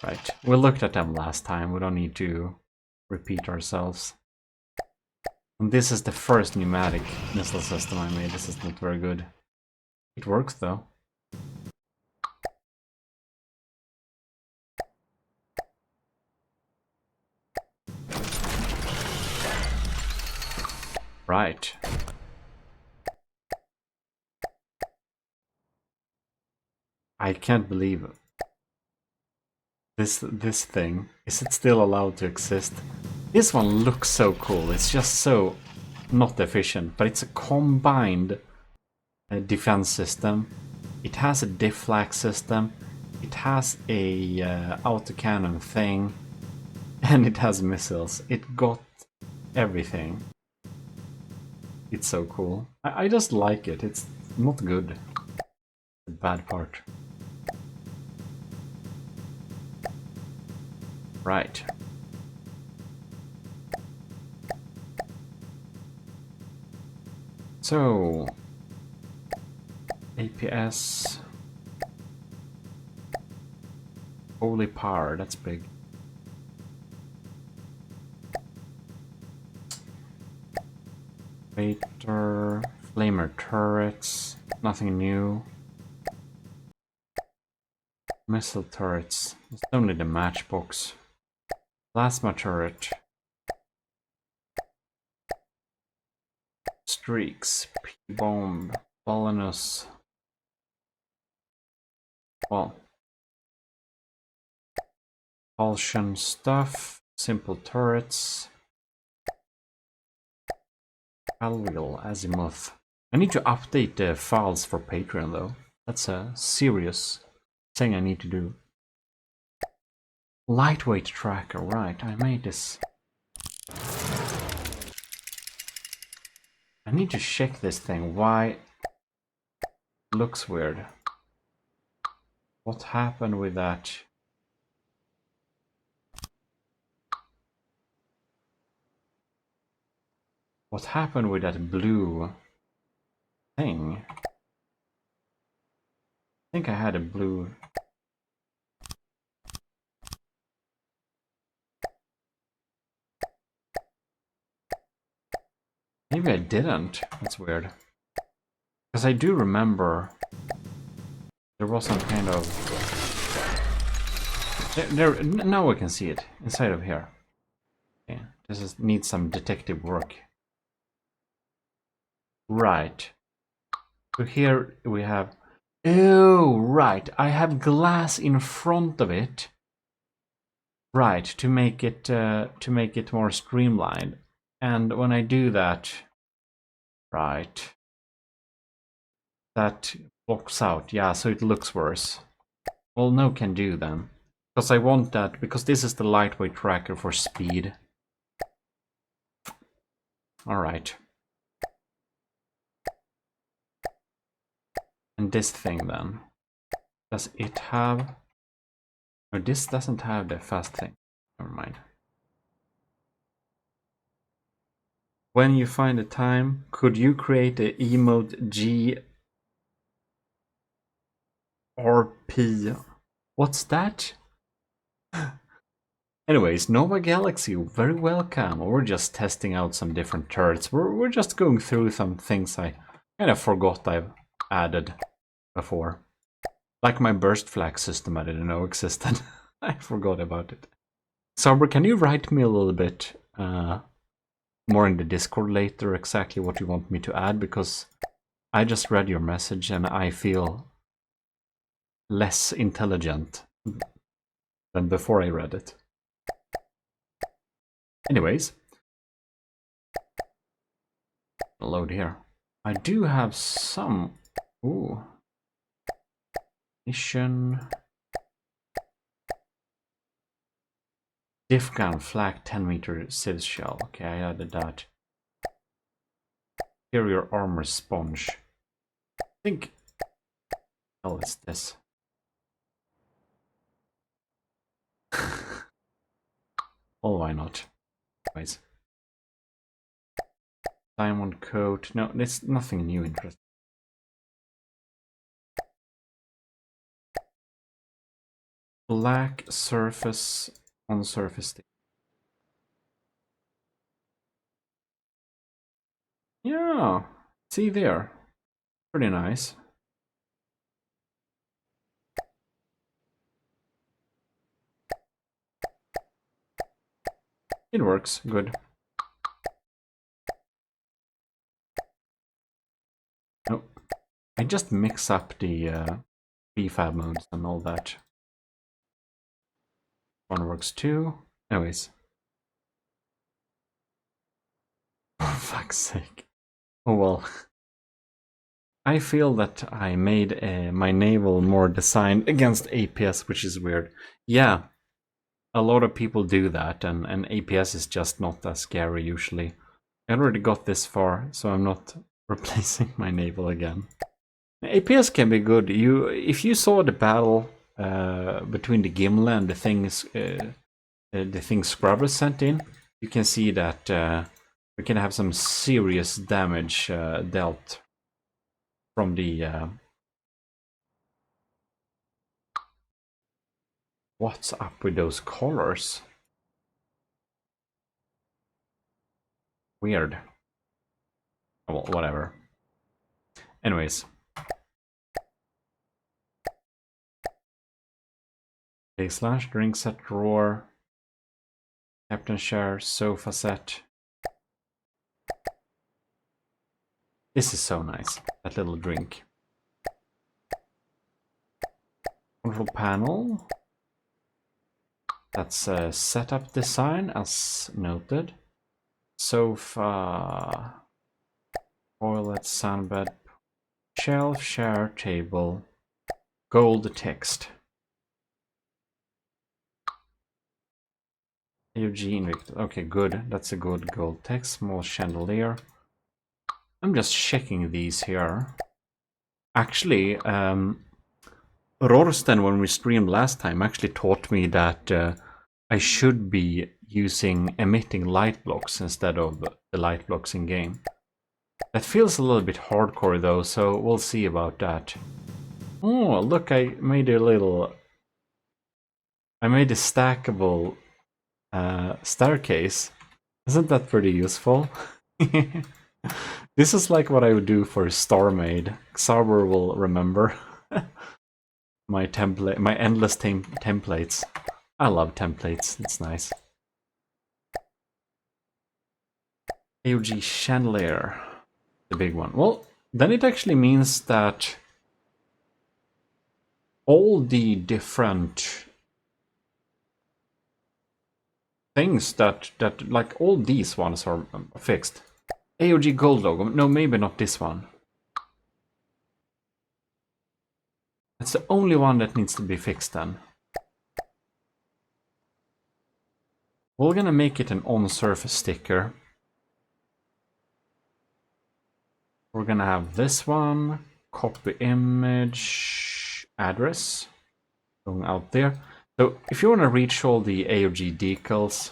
Right. We looked at them last time. We don't need to repeat ourselves. And this is the first pneumatic missile system I made. This is not very good. It works though. Right. I can't believe it. This thing, is it still allowed to exist? This one looks so cool. It's just so not efficient, but it's a combined defense system. It has a diff-flag system. It has a autocannon thing, and it has missiles. It got everything. It's so cool. I just like it. It's not good. The bad part. Right. So, APS. Holy power, that's big. Vator, flamer turrets, nothing new. Missile turrets, it's only the matchbox. Plasma turret. Streaks, P-bomb, Bolanus. Well. Propulsion stuff, simple turrets. Alwheel, Azimuth. I need to update the files for Patreon though. That's a serious thing I need to do. Lightweight tracker, right, I made this. I need to check this thing, why it looks weird. What happened with that? What happened with that blue thing? I think I had a blue... Maybe I didn't. That's weird. Because I do remember there was some kind of... Now we can see it inside of here. Okay. needs some detective work. Right. So here we have... Oh, right. I have glass in front of it. Right, to make it more streamlined. And when I do that, right, that blocks out. Yeah, so it looks worse. Well, no can do then. Because I want that, because this is the lightweight tracker for speed. Alright. And this thing then. Does it have... No, this doesn't have the fast thing. Never mind. When you find the time, could you create a emote GRP? What's that? Anyways, Nova Galaxy, very welcome. We're just testing out some different turrets. We're just going through some things I kind of forgot I've added before. Like my burst flag system I didn't know existed. I forgot about it. Saber, can you write me a little bit more in the Discord later exactly what you want me to add? Because I just read your message and I feel less intelligent than before I read it. Anyways, load here. I do have some... Ooh. Mission. Diff gun, flak 10-meter sieve shell. Okay, I added that. Interior armor sponge. I think... Oh, it's this. Oh, why not? Anyways. Diamond coat. No, there's nothing new interesting. Black surface on surface. Yeah, see there. Pretty nice. It works, good. Nope. I just mix up the prefab modes and all that. One works too. Anyways. For fuck's sake. Oh well. I feel that I made my naval more designed against APS, which is weird. Yeah, a lot of people do that, and APS is just not that scary usually. I already got this far, so I'm not replacing my naval again. APS can be good. If you saw the battle between the Gimli and the thing Scrubbers sent in, you can see that we can have some serious damage dealt from the... What's up with those colors? Weird. Oh, well, whatever. Anyways. Big slash, drink set, drawer. Captain chair, sofa set. This is so nice. That little drink. Control panel. That's a setup design as noted. Sofa. Toilet, sunbed. Shelf, chair, table. Gold text. AUG Invictus. Okay, good. That's a good gold text. Small chandelier. I'm just checking these here. Actually, Rorsten, when we streamed last time, actually taught me that I should be using emitting light blocks instead of the light blocks in game. That feels a little bit hardcore though, so we'll see about that. Oh, look, I made a stackable staircase. Isn't that pretty useful? This is like what I would do for StarMade. Xaber will remember. My endless templates. I love templates, it's nice. AOG chandelier, the big one. Well, then it actually means that all the different things that like all these ones are fixed. AOG gold logo. No, maybe not this one. That's the only one that needs to be fixed then. We're gonna make it an on-surface sticker. We're gonna have this one, copy image, address, going out there. So if you want to reach all the AOG decals,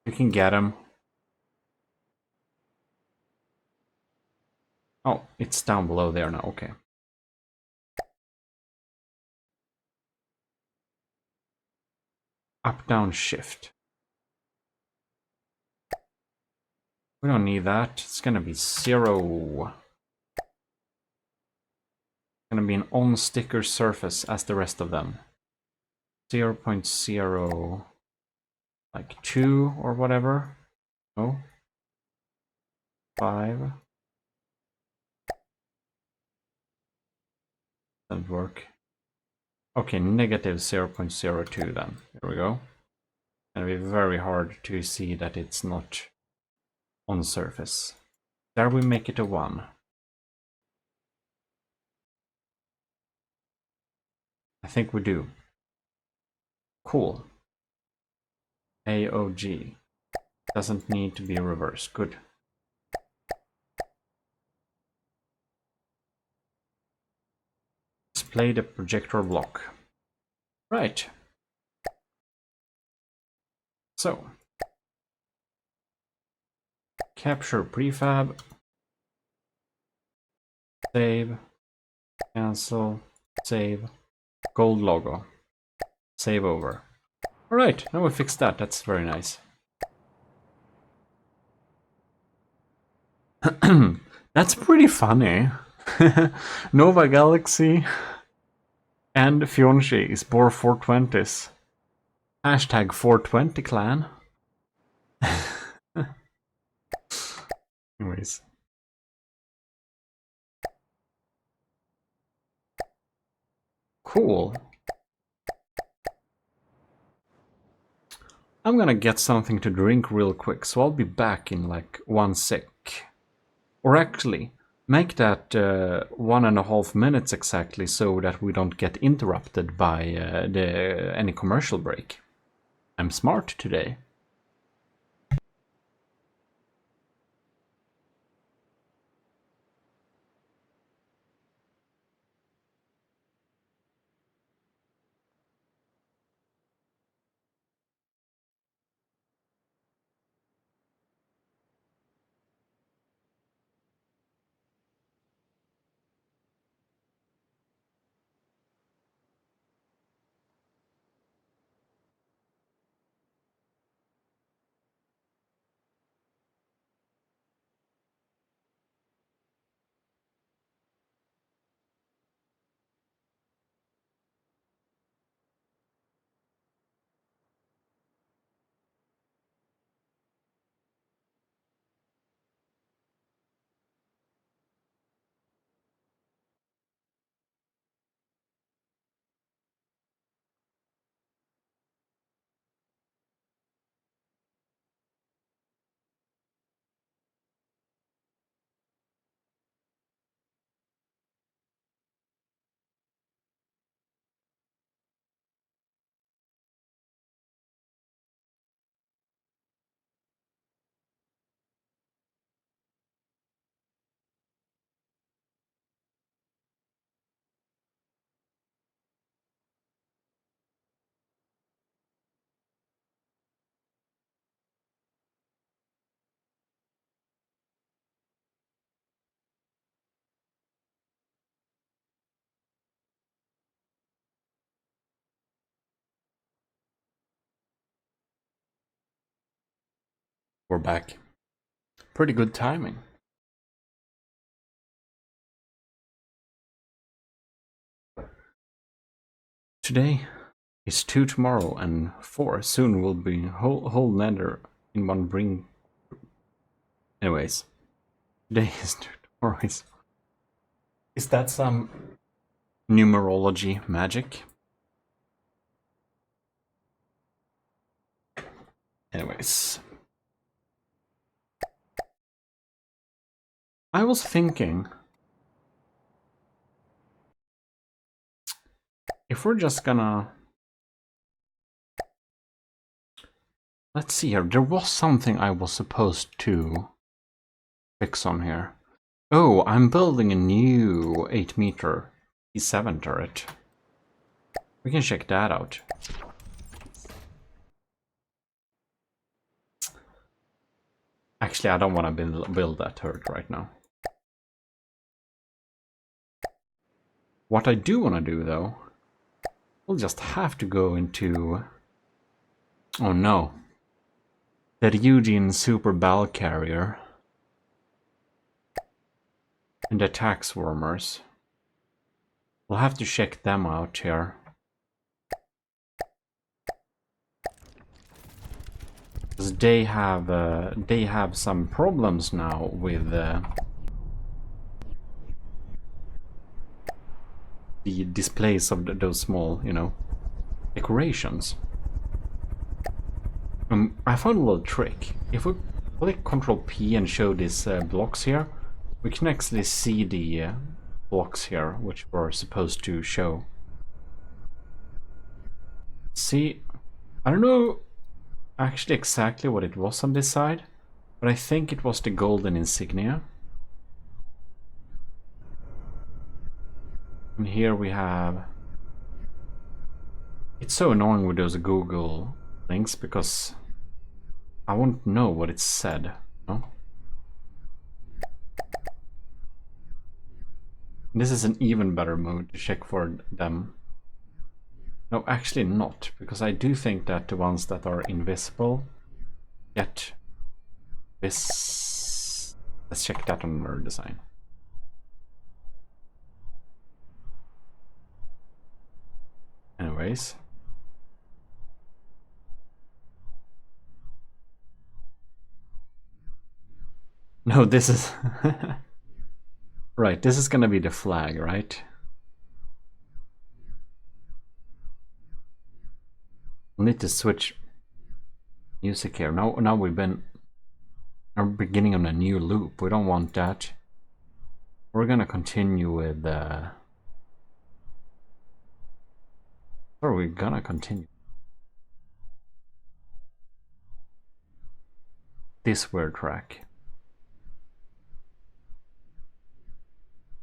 you can get them. Oh, it's down below there now, okay. Up, down, shift. We don't need that. It's gonna be 0. It's gonna be an on-sticker surface as the rest of them. 0.0, like 2 or whatever. No. 5. Doesn't work. Okay, negative 0.02 then. There we go. It's gonna be very hard to see that it's not on surface. There we make it a 1. I think we do. Cool. AOG. Doesn't need to be reversed. Good. Display the projector block. Right. So. Capture prefab. Save. Cancel. Save. Gold logo. Save over. Alright, now we fixed that. That's very nice. That's pretty funny. Nova Galaxy and Fionchi bore 420s. Hashtag 420 clan. Anyways. Cool. I'm gonna get something to drink real quick, so I'll be back in like 1 sec. Or actually, make that 1.5 minutes exactly so that we don't get interrupted by any commercial break. I'm smart today. We're back. Pretty good timing. Today is 2 tomorrow and 4 soon will be whole nether in one bring. Anyways, today's tutorial is that some numerology magic? Anyways, I was thinking if we're just gonna, let's see here, there was something I was supposed to fix on here. Oh, I'm building a new 8-meter E7 turret. We can check that out. Actually, I don't want to build that turret right now. What I do want to do, though, we'll just have to go into... Oh no. The Ryujin Super Ball Carrier. And the attack swarmers. We'll have to check them out here. Because they have some problems now with the displays of those small, you know, decorations. I found a little trick. If we click Ctrl P and show these blocks here, we can actually see the blocks here, which we're supposed to show. See, I don't know actually exactly what it was on this side, but I think it was the golden insignia. And here we have... It's so annoying with those Google links because I won't know what it said, no? This is an even better mode to check for them. No, actually not, because I do think that the ones that are invisible get this. Let's check that on mirror design. Anyways. No, this is... Right, this is gonna be the flag, right? We'll need to switch music here. Now we've been... We're beginning on a new loop. We don't want that. We're gonna continue with... Or we're gonna continue. This weird track.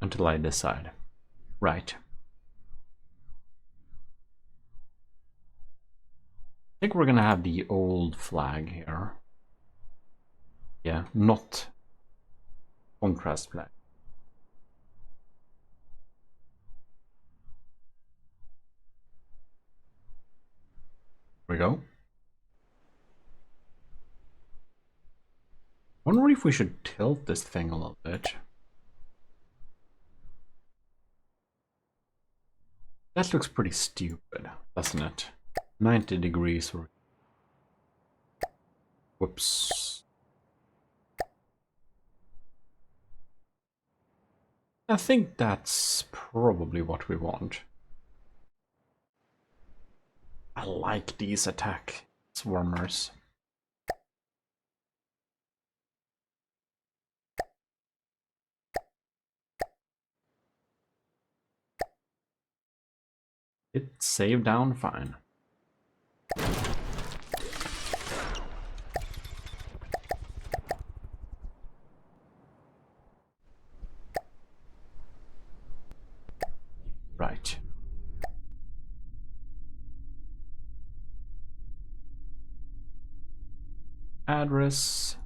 Until I decide. Right. I think we're gonna have the old flag here. Yeah, not contrast flag. Here we go. Wonder if we should tilt this thing a little bit. That looks pretty stupid, doesn't it? 90 degrees. Whoops. I think that's probably what we want. I like these attack swarmers. It saved down fine. Right. Address.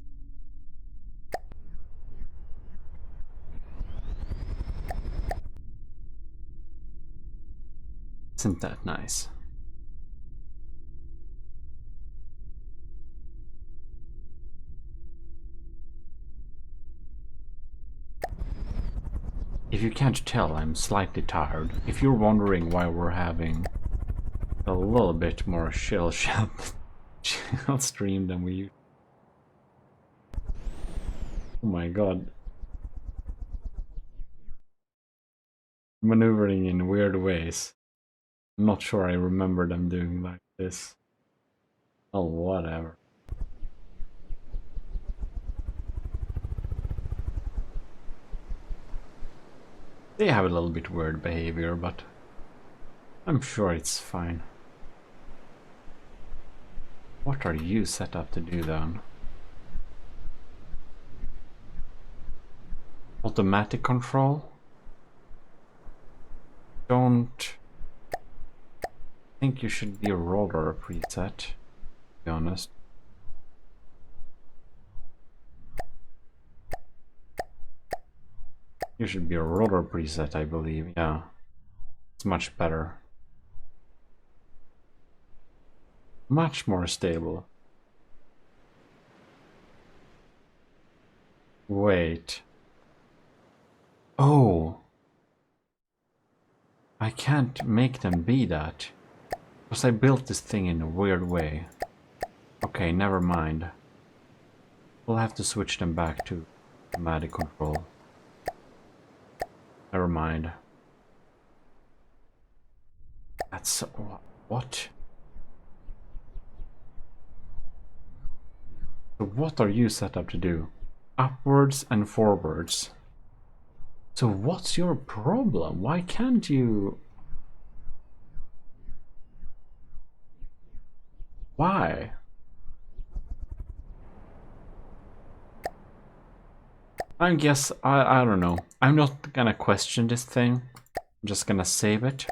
Isn't that nice? If you can't tell, I'm slightly tired. If you're wondering why we're having a little bit more chill stream than we Oh my god. Maneuvering in weird ways. I'm not sure I remember them doing like this. Oh, whatever. They have a little bit weird behavior, but I'm sure it's fine. What are you set up to do then? Automatic control? Don't think you should be a roller preset, to be honest. You should be a roller preset, I believe, yeah. It's much better. Much more stable. Wait. Oh. I can't make them be that. Because I built this thing in a weird way. Okay, never mind. We'll have to switch them back to automatic control. Never mind. That's... what? So what are you set up to do? Upwards and forwards. So what's your problem? Why can't you... Why? I guess, I don't know. I'm not gonna question this thing. I'm just gonna save it.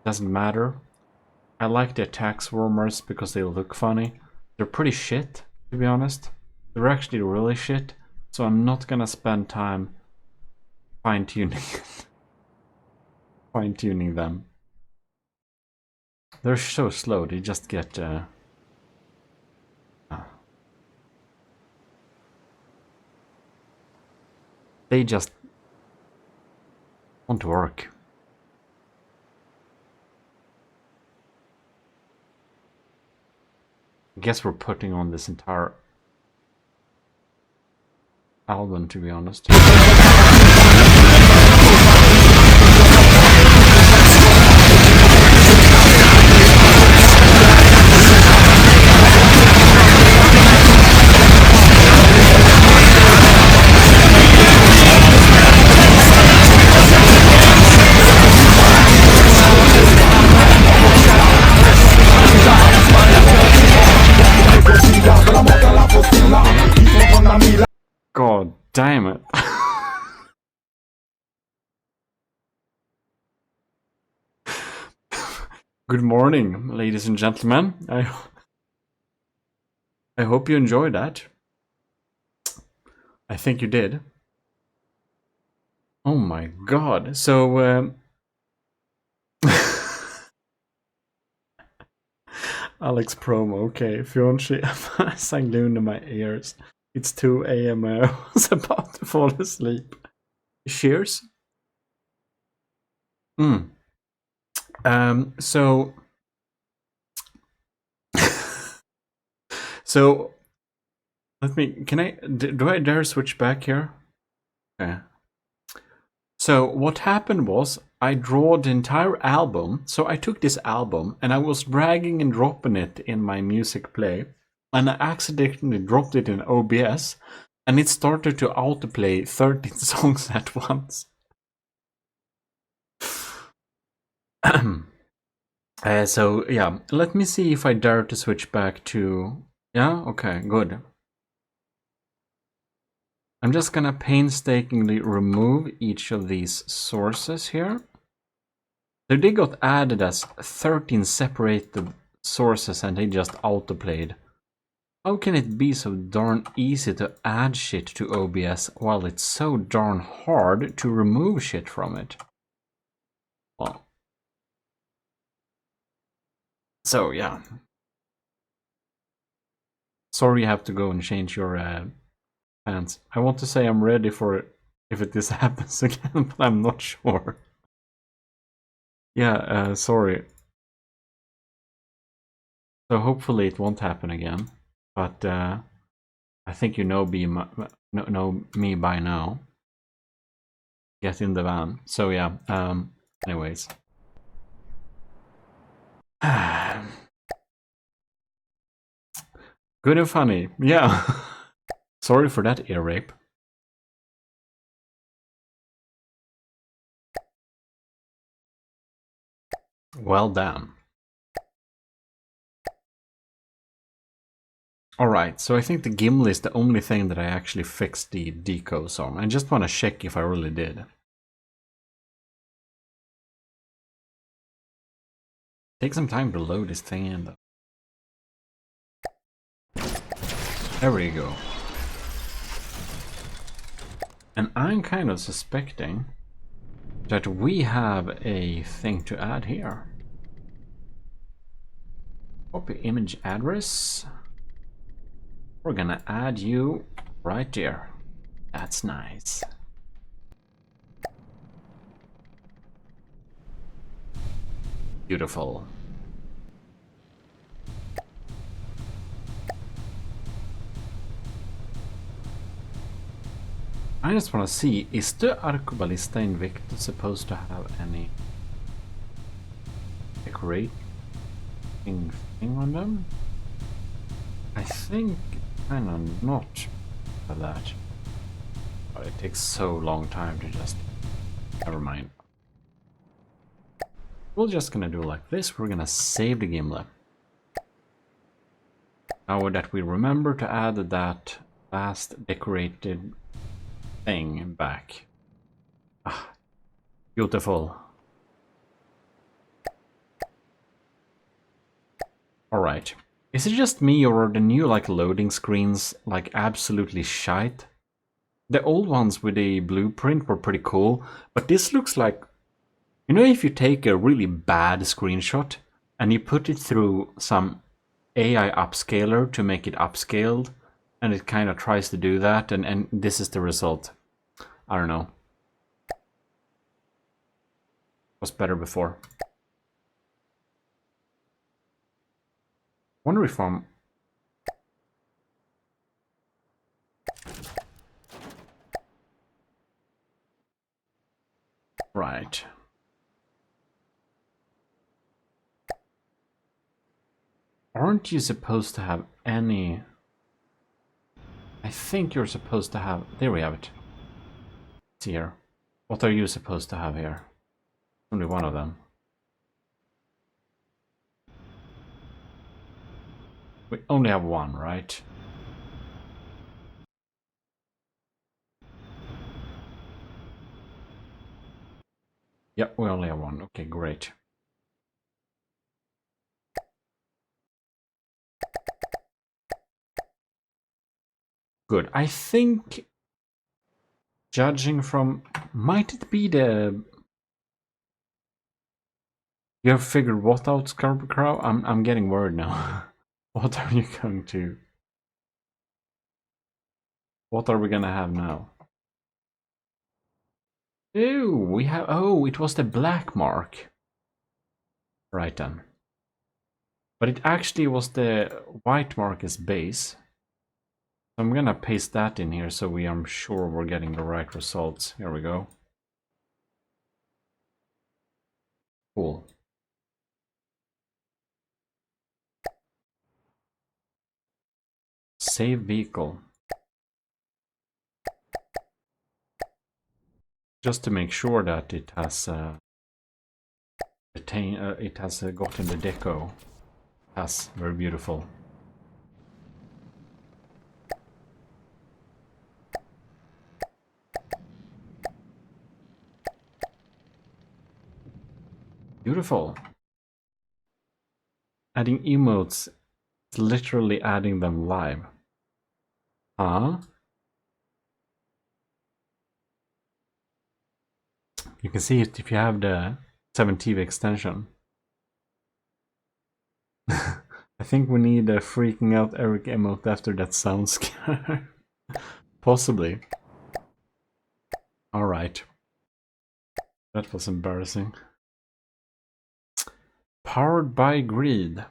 Doesn't matter. I like the attack swarmers because they look funny. They're pretty shit, to be honest. They're actually really shit. So I'm not gonna spend time fine-tuning fine-tuning them. They're so slow, they just get they just won't work. I guess we're putting on this entire album, to be honest. God damn it. Good morning, ladies and gentlemen. I hope you enjoyed that. I think you did. Oh my god. So, Alex promo, okay. Fionchi sang Loon in my ears. It's 2 a.m. I was about to fall asleep. Cheers. So so let me, do I dare switch back here? Okay. So what happened was I drew the entire album. So I took this album and I was dragging and dropping it in my music play, and I accidentally dropped it in OBS, and it started to autoplay 13 songs at once. So yeah, let me see if I dare to switch back to... Yeah, okay, good. I'm just gonna painstakingly remove each of these sources here. So they got added as 13 separated sources and they just autoplayed. How can it be so darn easy to add shit to OBS while it's so darn hard to remove shit from it? Well, so yeah. Sorry you have to go and change your pants. I want to say I'm ready for it if this happens again, but I'm not sure. Yeah, sorry. So hopefully it won't happen again. But I think you know know me by now. Get in the van. So yeah, anyways. Good and funny, yeah. Sorry for that ear rape. Well done. Alright, so I think the Gimli is the only thing that I actually fixed the decos on. I just want to check if I really did. Take some time to load this thing in though. There we go. And I'm kind of suspecting that we have a thing to add here. Copy image address. We're gonna add you right there. That's nice. Beautiful. I just want to see, is the Arcobalista Invictus supposed to have any decorating thing on them? I think kind of not for that. But it takes so long time to just... Never mind. We're just gonna do like this. We're gonna save the Gimli. Now that we remember to add that last decorated thing back. Ah, beautiful. Alright. Is it just me or are the new like loading screens like absolutely shite? The old ones with the blueprint were pretty cool, but this looks like... You know, if you take a really bad screenshot and you put it through some AI upscaler to make it upscaled, and it kind of tries to do that, and this is the result. I don't know. It was better before. Wonder if I'm... Right. Aren't you supposed to have any... I think you're supposed to have... There we have it. It's here. What are you supposed to have here? Only one of them. We only have one, right? Yep, we only have one. Okay, great. Good. I think, judging from... Might it be the... You have figured what out, Scarbercrow? I'm getting worried now. What are you going to... What are we gonna have now? Ew, we have... Oh, it was the black mark. Right then. But it actually was the white mark as base. So I'm gonna paste that in here so we are sure we're getting the right results. Here we go. Cool. Save vehicle. Just to make sure that it has gotten the deco. That's very beautiful. Beautiful. Adding emotes is literally adding them live. Huh? You can see it if you have the 7TV extension. I think we need a freaking out Eric emote after that sound scare. Possibly. Alright. That was embarrassing. Powered by greed.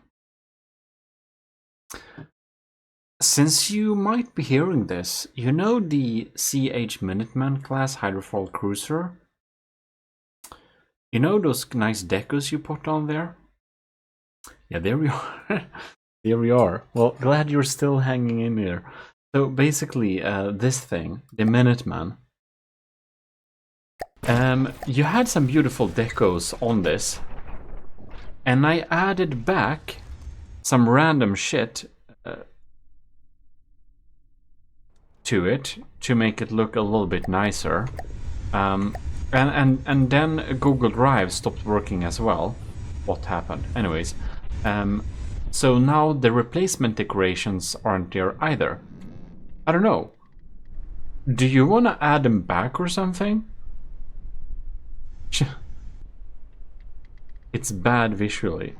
Since you might be hearing this, you know the CH Minuteman class hydrofoil cruiser? You know those nice decos you put on there? Yeah, there we are. There we are. Well, glad you're still hanging in here. So basically, this thing, the Minuteman, you had some beautiful decos on this, and I added back some random shit to it to make it look a little bit nicer. And then Google Drive stopped working as well. What happened? Anyways, so now the replacement decorations aren't there either. I don't know. Do you want to add them back or something? It's bad visually.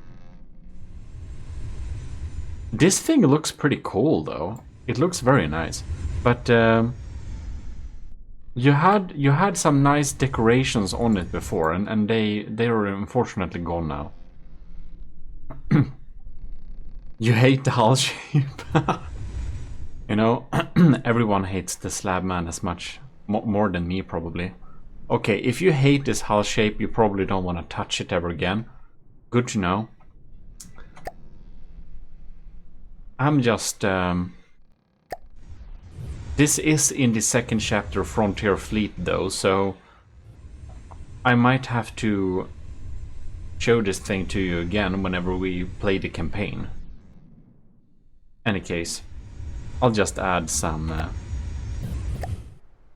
This thing looks pretty cool though. It looks very nice. But you had some nice decorations on it before, and they are unfortunately gone now. You hate the hull shape. You know, everyone hates the slab man as much, more than me probably. Okay, if you hate this hull shape, you probably don't want to touch it ever again. Good to know. I'm just... This is in the second chapter, Frontier Fleet, though, so I might have to show this thing to you again whenever we play the campaign. Any case, I'll just add some...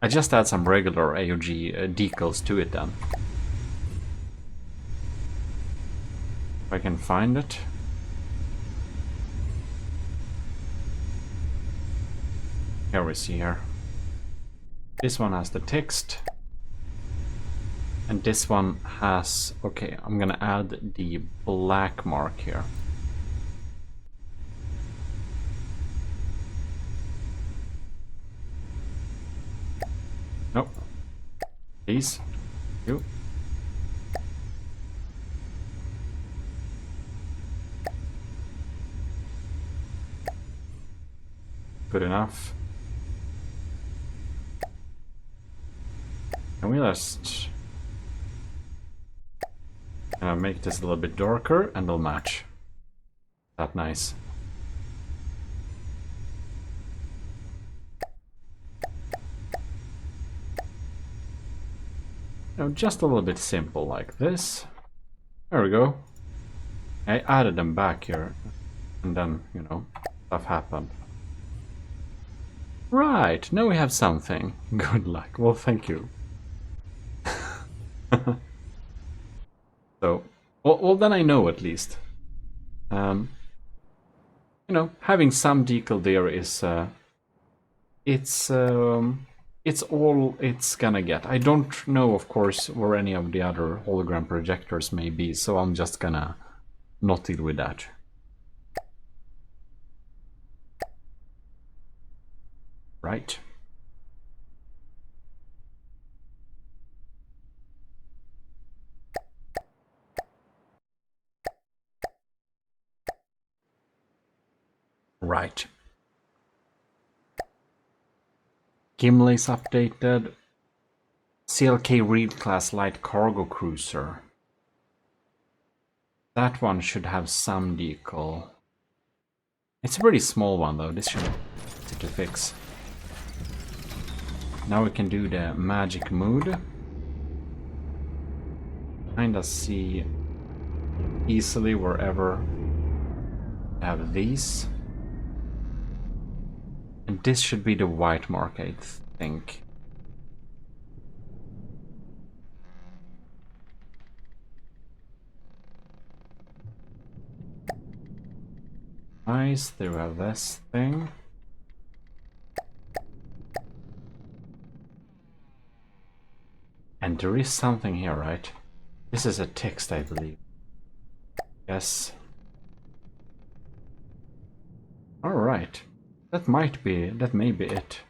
I just add some regular AOG decals to it then. If I can find it. Here we see here. This one has the text. And this one has... Okay, I'm gonna add the black mark here. Nope. Please. You. Good enough. Can we just make this a little bit darker and they'll match? That nice. Now just a little bit simple like this. There we go. I added them back here, and then, you know, stuff happened. Right, now we have something. Good luck. Well, thank you. So, well, then I know at least. You know, having some decal there is, it's all it's gonna get. I don't know, of course, where any of the other hologram projectors may be, so I'm just gonna not deal with that. Right. Right. Gimli's updated. CLK Reed class light cargo cruiser. That one should have some decal. It's a pretty small one though. This should take a fix. Now we can do the magic mood. Kinda see easily wherever I have these. And this should be the white mark, I think. Nice, there we have this thing. And there is something here, right? This is a text, I believe. Yes. Alright. That may be it.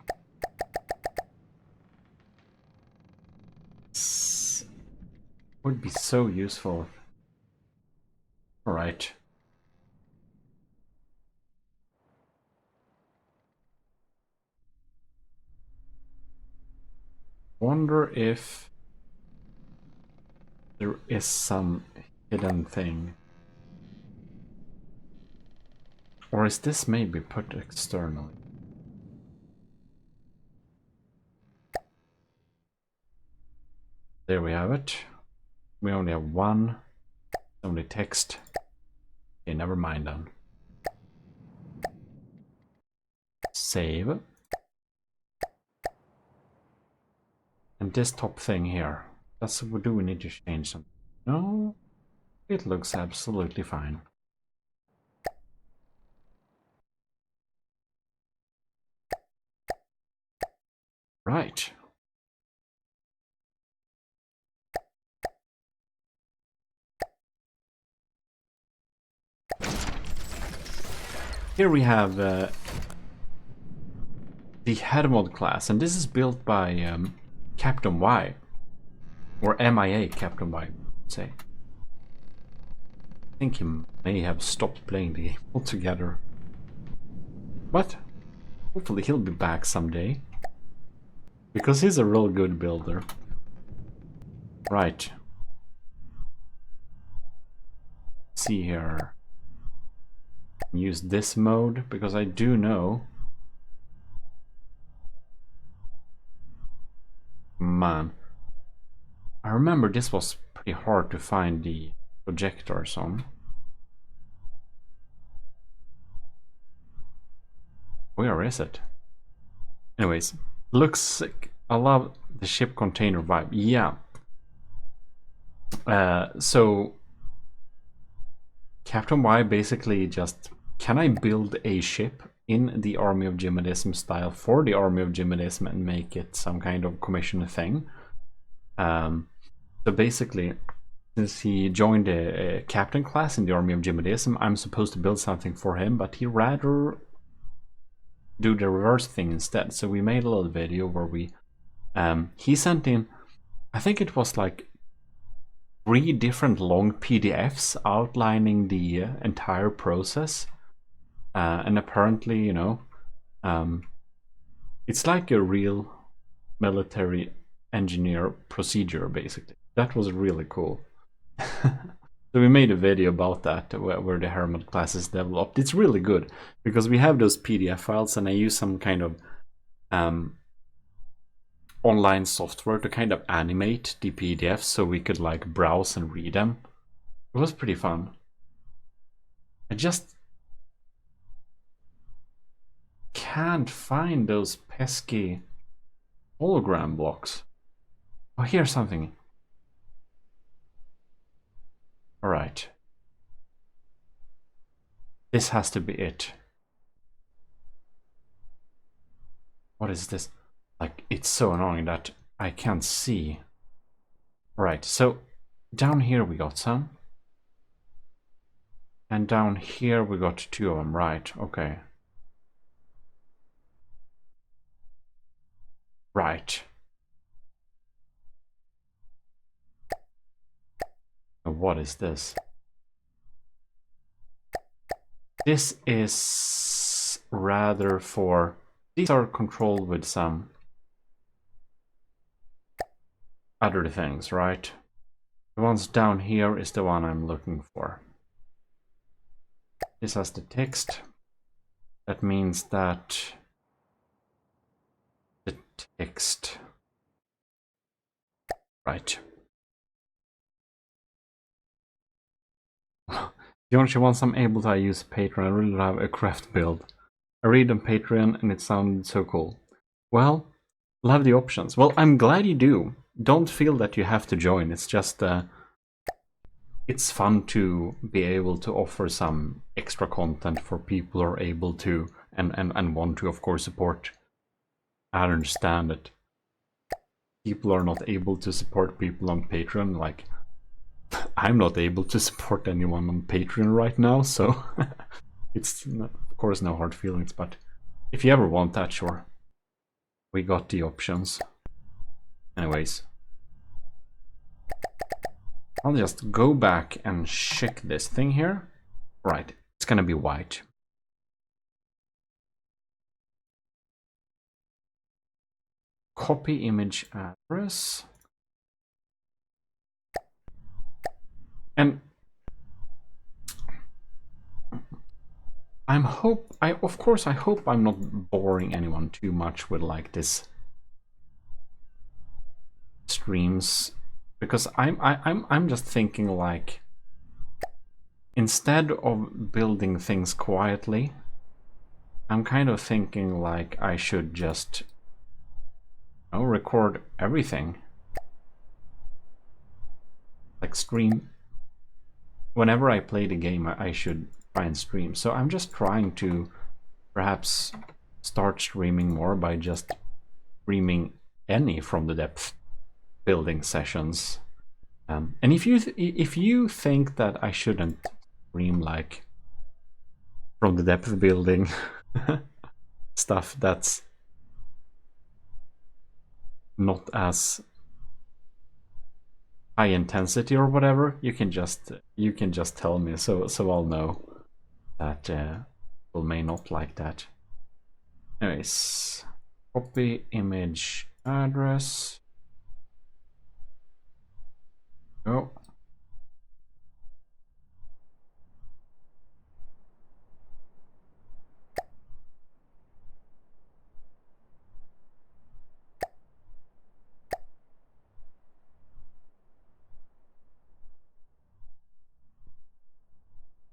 Would be so useful. Alright. Wonder if there is some hidden thing. Or is this maybe put externally? There we have it. We only have one. Only text. Okay, never mind then. Save. And this top thing here. Do we need to change something? No. It looks absolutely fine. Right. Here we have the Hermod class, and this is built by Captain Y. Or MIA Captain Y, I'd say. I think he may have stopped playing the game altogether. But hopefully he'll be back someday. Because he's a real good builder. Right. See here. Use this mode because I do know. Man. I remember this was pretty hard to find the projectors on. Where is it? Anyways, looks sick. I love the ship container vibe. Yeah. So Captain Y basically just, can I build a ship in the Army of GMODISM style for the Army of GMODISM and make it some kind of commission thing? So basically, since he joined a captain class in the Army of GMODISM, I'm supposed to build something for him, but he rather do the reverse thing instead. So we made a little video where we he sent in, I think it was like 3 different long PDFs outlining the entire process, and apparently, you know, it's like a real military engineer procedure basically. That was really cool. So we made a video about that where the Hermod class is developed. It's really good because we have those PDF files, and I use some kind of online software to kind of animate the PDFs so we could like browse and read them. It was pretty fun. I just can't find those pesky hologram blocks. Oh, here's something. Alright. This has to be it. What is this? Like, it's so annoying that I can't see. Right, so down here we got some. And down here we got 2 of them, right, okay. Right. What is this? This is rather for... These are controlled with some other things, right? The ones down here is the one I'm looking for. This has the text. That means that the text... Right. Don't you want some able I use Patreon? I really love a craft build. I read on Patreon and it sounded so cool. Well, love the options. Well, I'm glad you do. Don't feel that you have to join. It's just it's fun to be able to offer some extra content for people who are able to and want to, of course, support. I understand that people are not able to support people on Patreon. Like, I'm not able to support anyone on Patreon right now, so it's of course no hard feelings, but if you ever want that, sure. We got the options. Anyways. I'll just go back and check this thing here. Right, it's gonna be white. copy image address. And of course I hope I'm not boring anyone too much with like this streams, because I'm just thinking like, instead of building things quietly, I'm kind of thinking like I should just record everything, like stream whenever I play the game. I should try and stream. So I'm just trying to perhaps start streaming more by just streaming any from the depth building sessions. And if you think that I shouldn't stream like from the depth building stuff that's not as high intensity or whatever, you can just tell me, so I'll know that people may not like that. Anyways, copy image address. Go.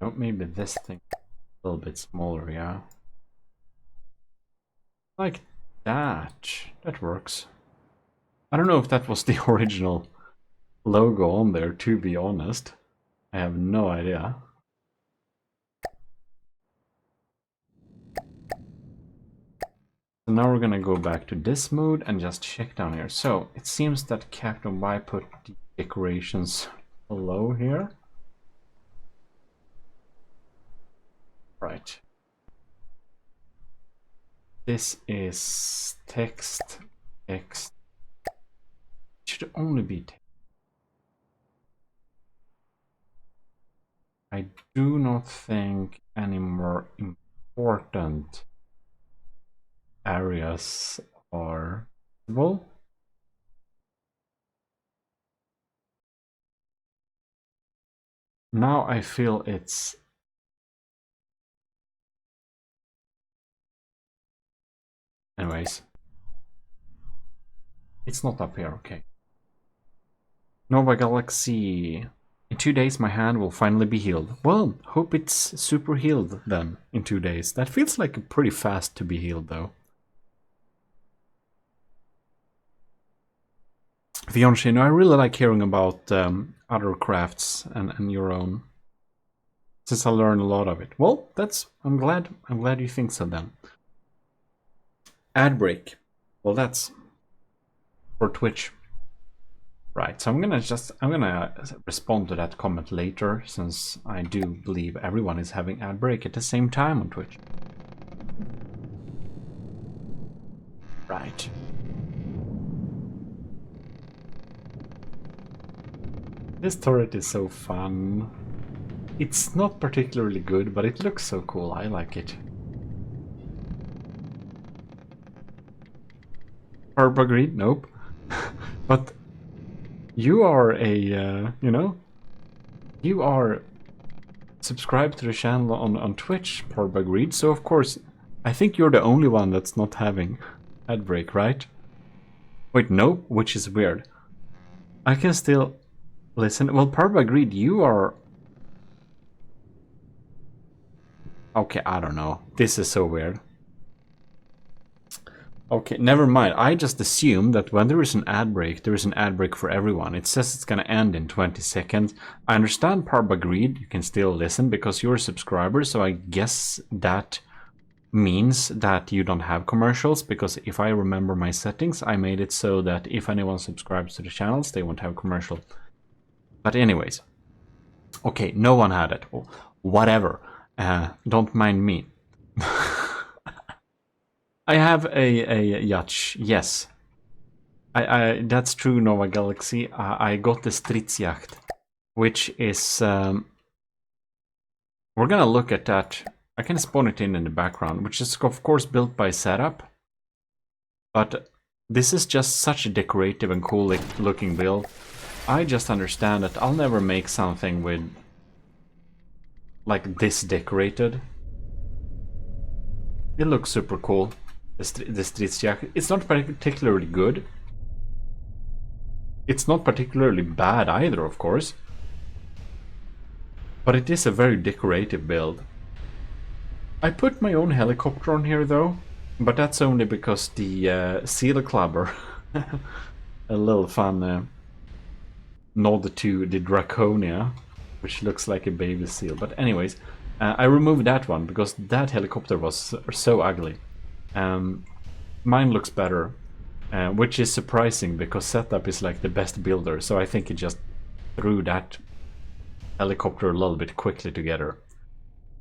Oh, maybe this thing a little bit smaller, yeah. Like that. That works. I don't know if that was the original logo on there, to be honest. I have no idea. So now we're gonna go back to this mode and just check down here. So it seems that Captain Y put the decorations below here. Right. This is text. It should only be text. I do not think any more important areas are visible. Now I feel it's anyways. It's not up here, okay. Nova Galaxy. In 2 days my hand will finally be healed. Well, hope it's super healed then in 2 days. That feels like pretty fast to be healed though. Vionshino, I really like hearing about other crafts and your own, since I learned a lot of it. Well, I'm glad you think so then. Ad break. Well, that's for Twitch. Right, so I'm gonna respond to that comment later, since I do believe everyone is having ad break at the same time on Twitch. Right. This turret is so fun. It's not particularly good, but it looks so cool. I like it. Herb agreed? Nope. But you are a, you are subscribed to the channel on Twitch, Herb agreed. So of course, I think you're the only one that's not having ad break, right? Wait, no, which is weird. I can still listen. Well, Parb agreed. You are. Okay, I don't know. This is so weird. Okay, never mind. I just assume that when there is an ad break, there is an ad break for everyone. It says it's gonna end in 20 seconds. I understand Parb agreed. You can still listen because you're a subscriber, so I guess that means that you don't have commercials, because if I remember my settings, I made it so that if anyone subscribes to the channels, they won't have commercial. But anyways, okay, no one had it. Well, whatever. Don't mind me. I have a yacht. Yes, I that's true. Nova Galaxy. I got the Stridsjacht, which is. We're gonna look at that. I can spawn it in the background, which is of course built by Setup. But This is just such a decorative and cool looking build. I just understand that I'll never make something with like this decorated. It looks super cool. The stridsjakt. It's not particularly good. It's not particularly bad either, of course. But it is a very decorative build. I put my own helicopter on here though, but that's only because the seal clubber, a little fun nod to the Draconia, which looks like a baby seal. But anyways, I removed that one because that helicopter was so ugly. Mine looks better, which is surprising because Setup is like the best builder, so I think it just threw that helicopter a little bit quickly together.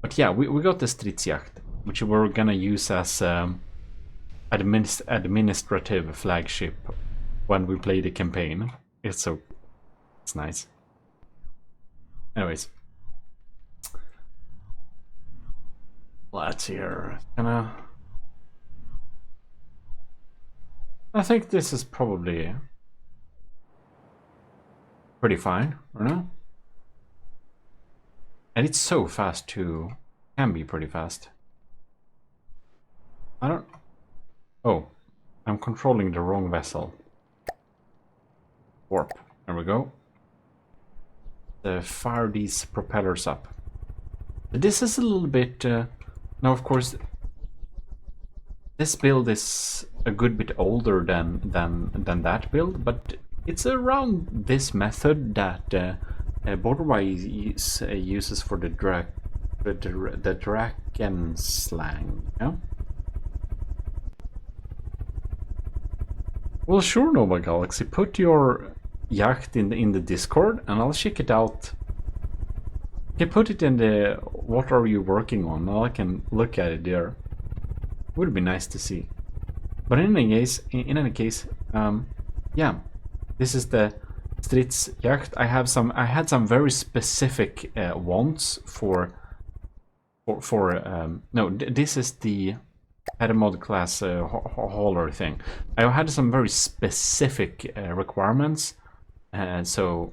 But yeah, we got the stridsjakt, which we're gonna use as administrative flagship when we play the campaign. It's nice. Anyways, let's hear. I think this is probably pretty fine, or no? And it's so fast too. Can be pretty fast. I don't... Oh, I'm controlling the wrong vessel. Warp. There we go. Fire these propellers up. This is a little bit... now, of course, this build is a good bit older than that build, but it's around this method that Borderwise uses for the Draken slang. Yeah. Well, sure, Nova Galaxy. Put your yacht in the Discord, and I'll check it out. You can put it in the what are you working on? Now I can look at it there. Would be nice to see. But in any case, yeah, this is the stridsjakt. I had some very specific wants this is the mod class hauler thing. I had some very specific requirements, so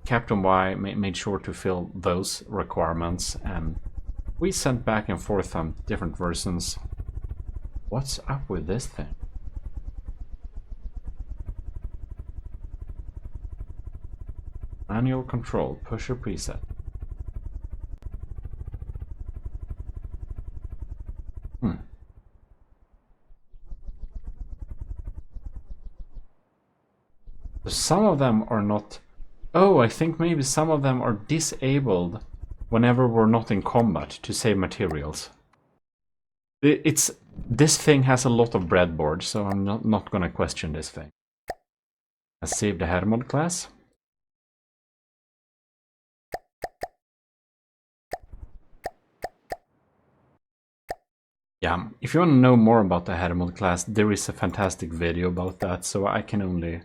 Captain Y made sure to fill those requirements, and we sent back and forth on different versions. What's up with this thing? Manual control, pusher preset. So some of them are not... Oh, I think maybe some of them are disabled whenever we're not in combat to save materials. This thing has a lot of breadboard, so I'm not gonna question this thing. I saved the Hermod class. Yeah, if you want to know more about the Hermod class, there is a fantastic video about that, so I can only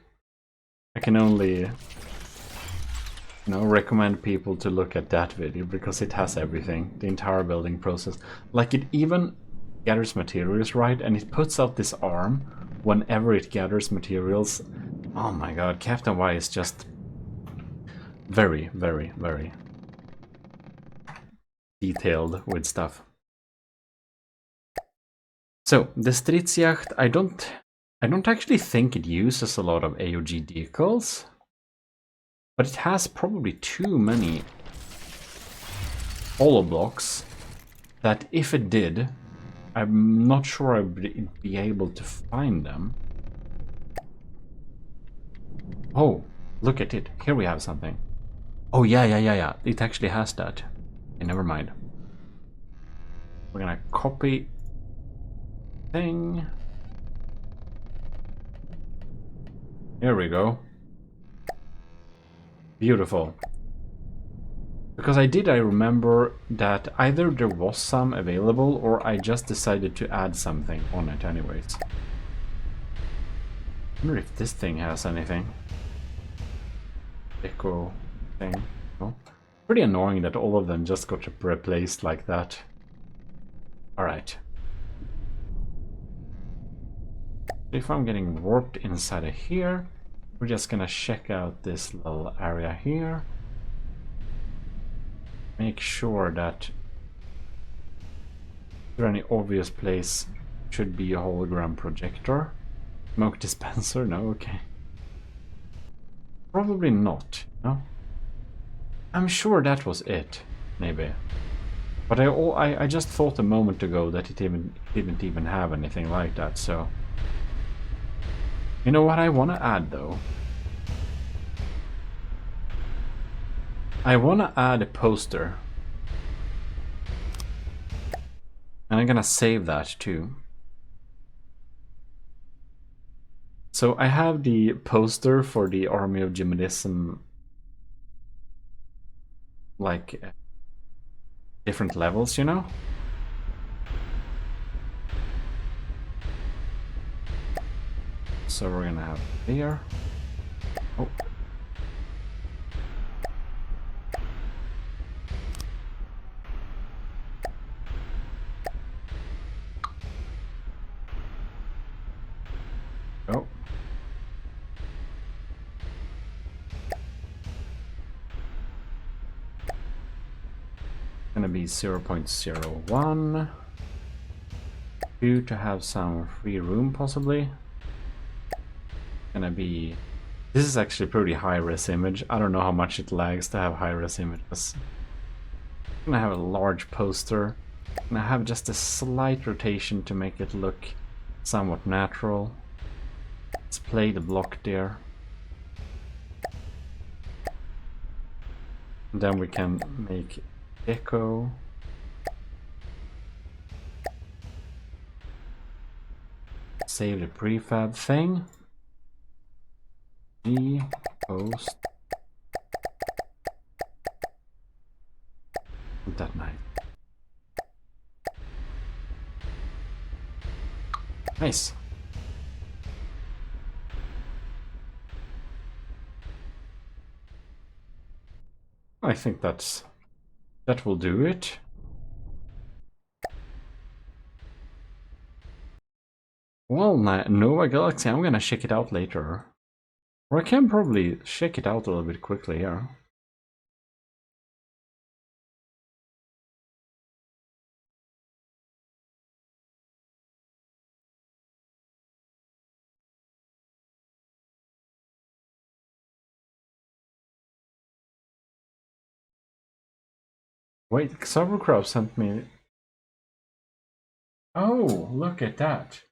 recommend people to look at that video because it has everything, the entire building process. Like, it even gathers materials, right? And it puts out this arm whenever it gathers materials. Oh my god, Captain Y is just very, very, very detailed with stuff. So, the stridsjakt, I don't actually think it uses a lot of AOG decals, but it has probably too many hollow blocks that if it did, I'm not sure I'd be able to find them. Oh, look at it. Here we have something. Oh, yeah. It actually has that. Okay, never mind. We're gonna copy thing. Here we go. Beautiful. Because I remember that either there was some available or I just decided to add something on it anyways. I wonder if this thing has anything. Echo thing. Oh. Pretty annoying that all of them just got replaced like that. Alright. If I'm getting warped inside of here, we're just gonna check out this little area here. Make sure that there any obvious place should be a hologram projector. Smoke dispenser? No, okay. Probably not, no? I'm sure that was it, maybe. But I just thought a moment ago that it didn't even have anything like that, so... You know what I want to add, though? I want to add a poster. And I'm gonna save that, too. So I have the poster for the Army of GMODISM, like, different levels, you know? So we're gonna have here. Oh. Oh. Gonna be 0.01. 2 to have some free room, possibly. Gonna be... This is actually a pretty high-res image. I don't know how much it lags to have high-res images. Gonna have a large poster. Gonna have just a slight rotation to make it look somewhat natural. Let's play the block there. And then we can make deco. Save the prefab thing. G post. Isn't that nice? Nice. I think that will do it. Well, Nova Galaxy, I'm gonna check it out later. Or I can probably check it out a little bit quickly here. Wait, Xavercrow sent me... Oh, look at that.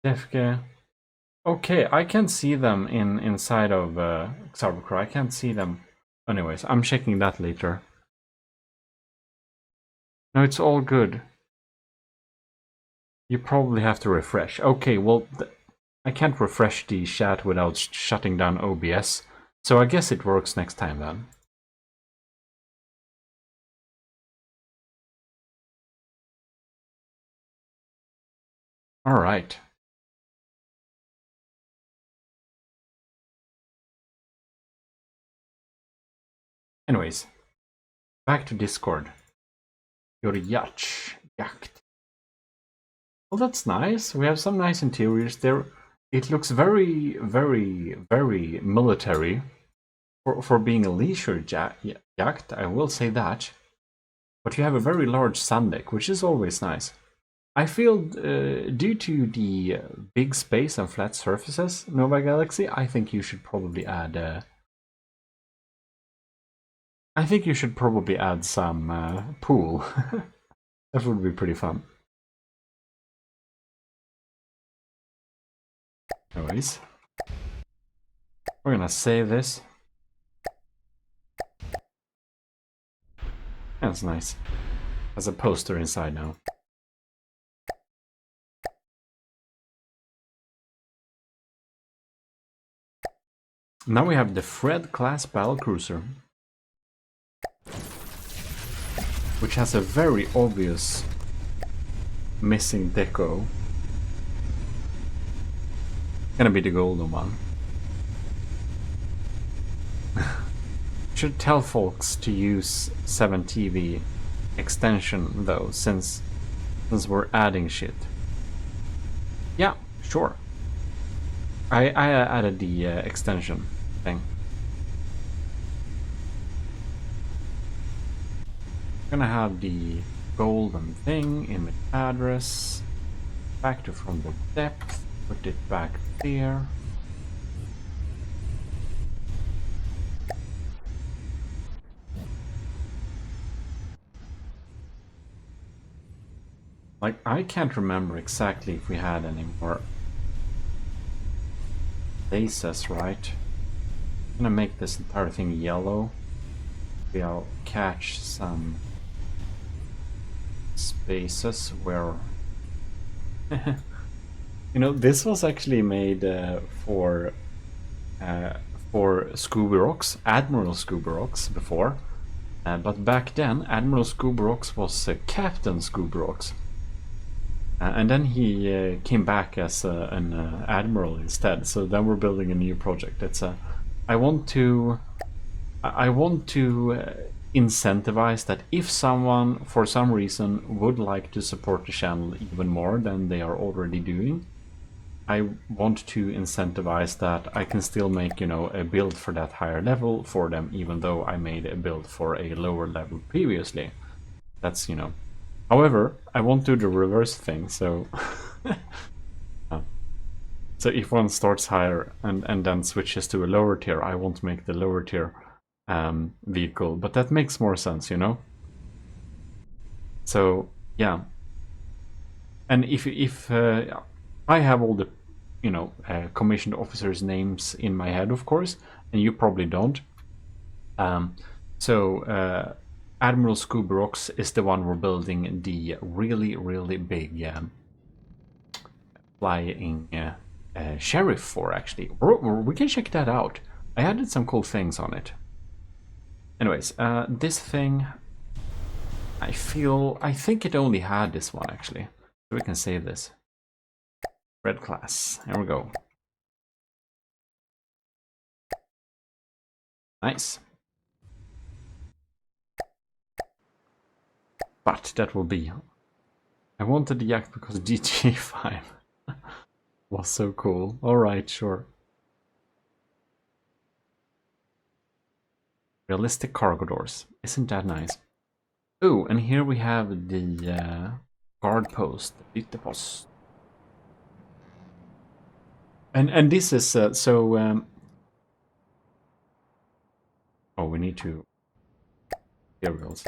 Defke. Okay, I can see them inside of Xavercrow. I can't see them. Anyways, I'm checking that later. No, it's all good. You probably have to refresh. Okay, well, I can't refresh the chat without shutting down OBS. So I guess it works next time then. Alright. Anyways, back to Discord. Your yacht. Well, that's nice. We have some nice interiors there. It looks very, very, very military for being a leisure yacht, I will say that. But you have a very large sun deck, which is always nice. I feel, due to the big space and flat surfaces, Nova Galaxy, I think you should probably add... I think you should probably add some pool. That would be pretty fun. Anyways, we're gonna save this. That's nice. There's a poster inside now. Now we have the Fred class battlecruiser, which has a very obvious missing deco. Gonna be the golden one. Should tell folks to use 7TV extension though, since Since we're adding shit. Yeah, sure. I added the extension thing. Gonna have the golden thing, image address, factor from the depth, put it back there. Like, I can't remember exactly if we had any more places, right? I'm gonna make this entire thing yellow. Maybe I'll catch some spaces where you know, this was actually made for Scooby Rocks, Admiral Scooby Rocks before, but back then Admiral Scooby Rocks was Captain Scooby Rocks, and then he came back as an admiral instead. So then we're building a new project. It's I want to incentivize that if someone for some reason would like to support the channel even more than they are already doing, I want to incentivize that I can still make, you know, a build for that higher level for them, even though I made a build for a lower level previously. That's, you know. However, I won't do the reverse thing, so so if one starts higher and then switches to a lower tier, I won't make the lower tier vehicle, but that makes more sense, you know. So yeah, and if I have all the, you know, commissioned officers' names in my head, of course, and you probably don't. So Admiral Scooby Rocks is the one we're building the really big flying sheriff for, actually. We can check that out. I added some cool things on it. Anyways, this thing, I think it only had this one, actually. So we can save this. Red class. Here we go. Nice. But that will be. I wanted the yak because GTA 5 was so cool. Alright, sure. Realistic cargo doors. Isn't that nice? Oh, and here we have the guard post. The post. And this is so. Oh, we need to materials.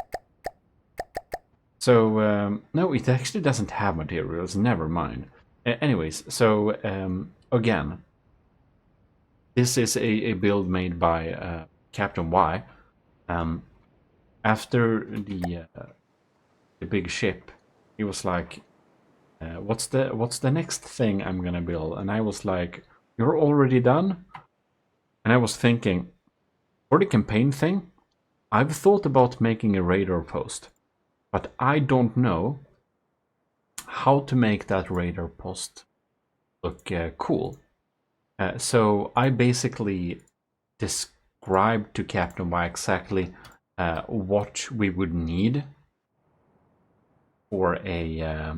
So no, it actually doesn't have materials. Never mind. Anyways, so again, this is a build made by Captain Y. After the big ship, he was like, "What's the next thing I'm gonna build?" And I was like, "You're already done?" And I was thinking, for the campaign thing, I've thought about making a radar post, but I don't know how to make that radar post look cool. So I basically described to Captain Y exactly what we would need for a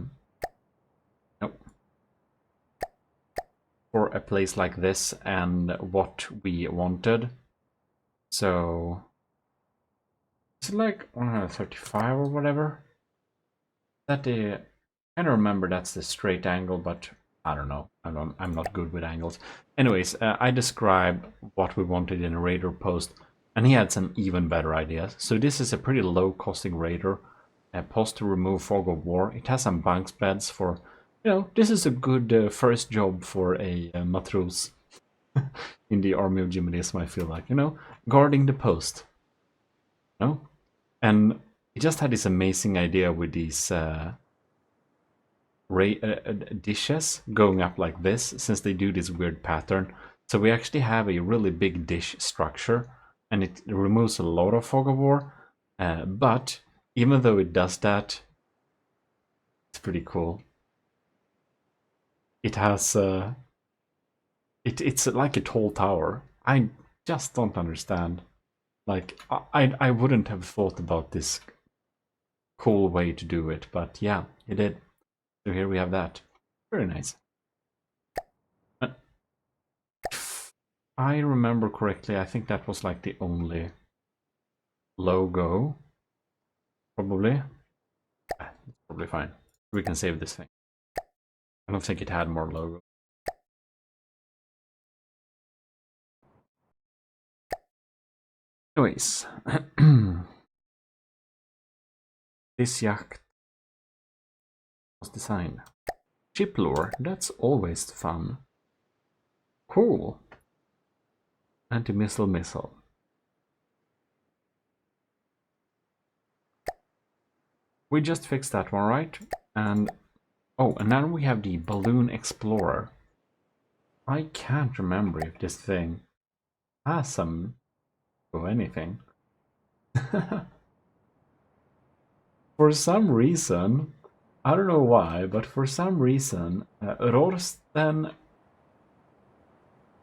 place like this and what we wanted. So is it like 135 or whatever? That the I kind of remember that's the straight angle, but I don't know. I'm not good with angles. Anyways, I described what we wanted in a radar post, and he had some even better ideas. So this is a pretty low-costing radar post to remove fog of war. It has some bunks beds for, you know, this is a good first job for a matros in the army of GMODISM, I feel like, you know, guarding the post. You know? And he just had this amazing idea with these dishes going up like this, since they do this weird pattern. So we actually have a really big dish structure, and it removes a lot of fog of war. But even though it does that, it's pretty cool. It has it's like a tall tower. I just don't understand. Like I wouldn't have thought about this cool way to do it, but yeah, it did. So here we have that. Very nice. If I remember correctly, I think that was like the only logo. Probably. It's probably fine. We can save this thing. I don't think it had more logo. Anyways. This yacht was designed. Ship lore, that's always fun. Cool. Anti-missile missile. We just fixed that one, right? And oh, and now we have the Balloon Explorer. I can't remember if this thing has some of anything. For some reason, I don't know why, but for some reason, Rorsten,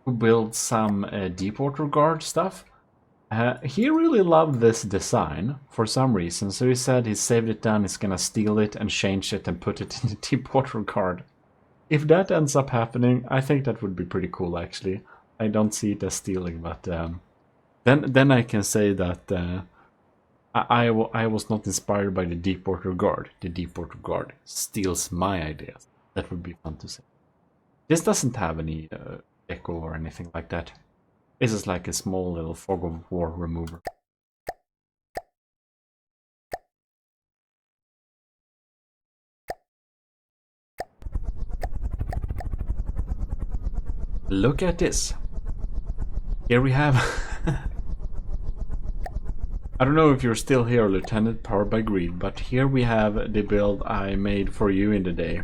who built some Deepwater Guard stuff, he really loved this design for some reason, so he said he saved it down, he's gonna steal it and change it and put it in the Deepwater Guard. If that ends up happening, I think that would be pretty cool, actually. I don't see it as stealing, but then I can say that I was not inspired by the Deepwater Guard. The Deepwater Guard steals my ideas. That would be fun to say. This doesn't have any echo or anything like that. This is like a small little fog of war remover. Look at this. Here we have... I don't know if you're still here, Lieutenant, powered by greed, but here we have the build I made for you in the day.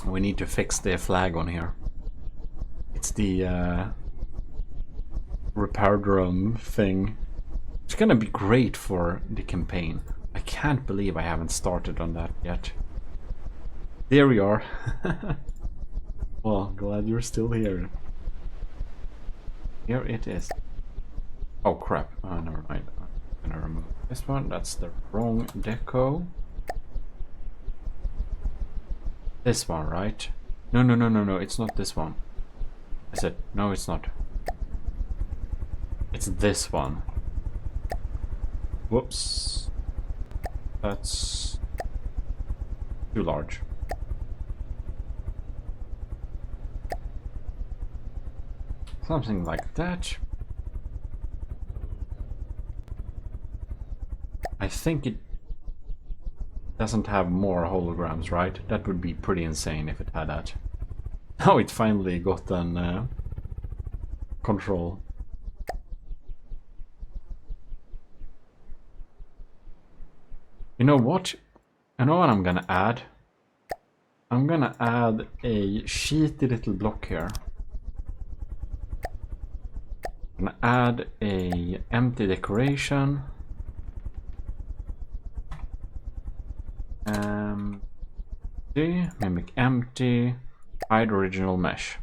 We need to fix the flag on here. It's the repair drone thing. It's gonna be great for the campaign. I can't believe I haven't started on that yet. There we are. Well, glad you're still here. Here it is. Oh crap, oh, never mind. I'm gonna remove this one, that's the wrong deco. This one, right? No, it's not this one. I said, no, it's not. It's this one. Whoops. That's too large. Something like that. I think it doesn't have more holograms, right? That would be pretty insane if it had that. Now it finally got an control. You know what? I know what I'm gonna add. I'm gonna add a sheety little block here. I'm gonna add a empty decoration. Mimic empty, hide original mesh.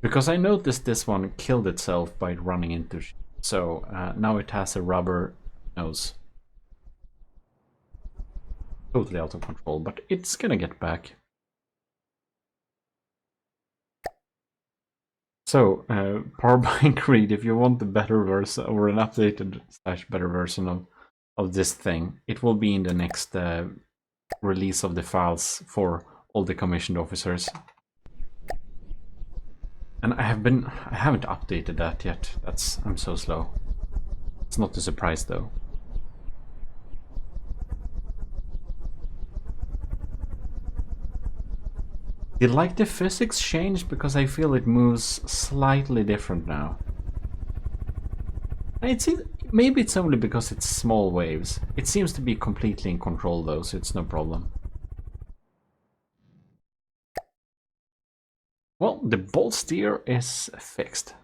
Because I noticed this one killed itself by running into so now it has a rubber nose. Totally out of control, but it's gonna get back. So, Power by Greed, if you want the better version or an updated / better version of this thing, it will be in the next release of the files for all the commissioned officers. And I haven't updated that yet. I'm so slow. It's not a surprise though. Did like the physics change? Because I feel it moves slightly different now. Maybe it's only because it's small waves. It seems to be completely in control though, so it's no problem. Well, the bolt steer is fixed.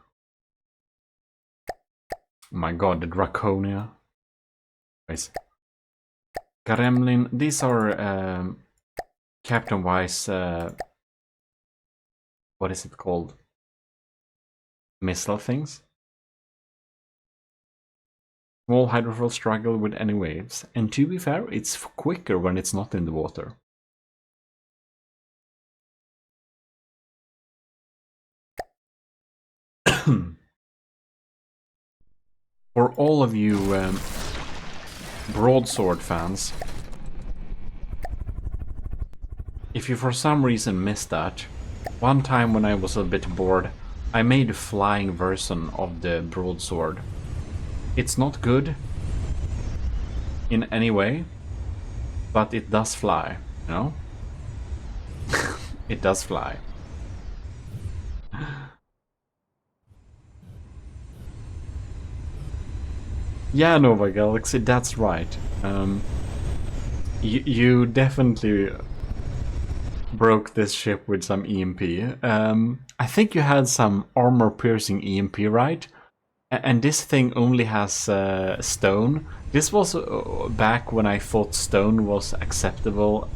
Oh my god, the Draconia. Nice. Gremlin, these are Captain Wise, what is it called? Missile things. Small hydrofoil struggle with any waves, and to be fair, it's quicker when it's not in the water. For all of you broadsword fans, if you for some reason missed that, one time when I was a bit bored, I made a flying version of the broadsword. It's not good in any way, but it does fly, you know? It does fly. Yeah, Nova Galaxy, that's right. You definitely broke this ship with some EMP. I think you had some armor-piercing EMP, right? And this thing only has stone. This was back when I thought stone was acceptable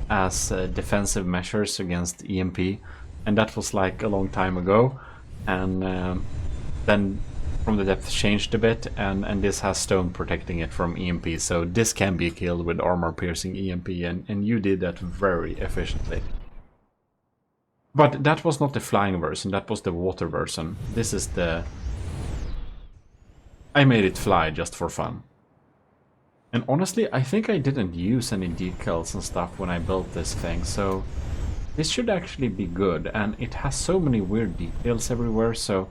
as defensive measures against EMP. And that was like a long time ago. And then from the depth changed a bit, and this has stone protecting it from EMP, so this can be killed with armor piercing EMP, and you did that very efficiently. But that was not the flying version, that was the water version. This is the... I made it fly just for fun. And honestly, I think I didn't use any decals and stuff when I built this thing, so this should actually be good, and it has so many weird details everywhere, so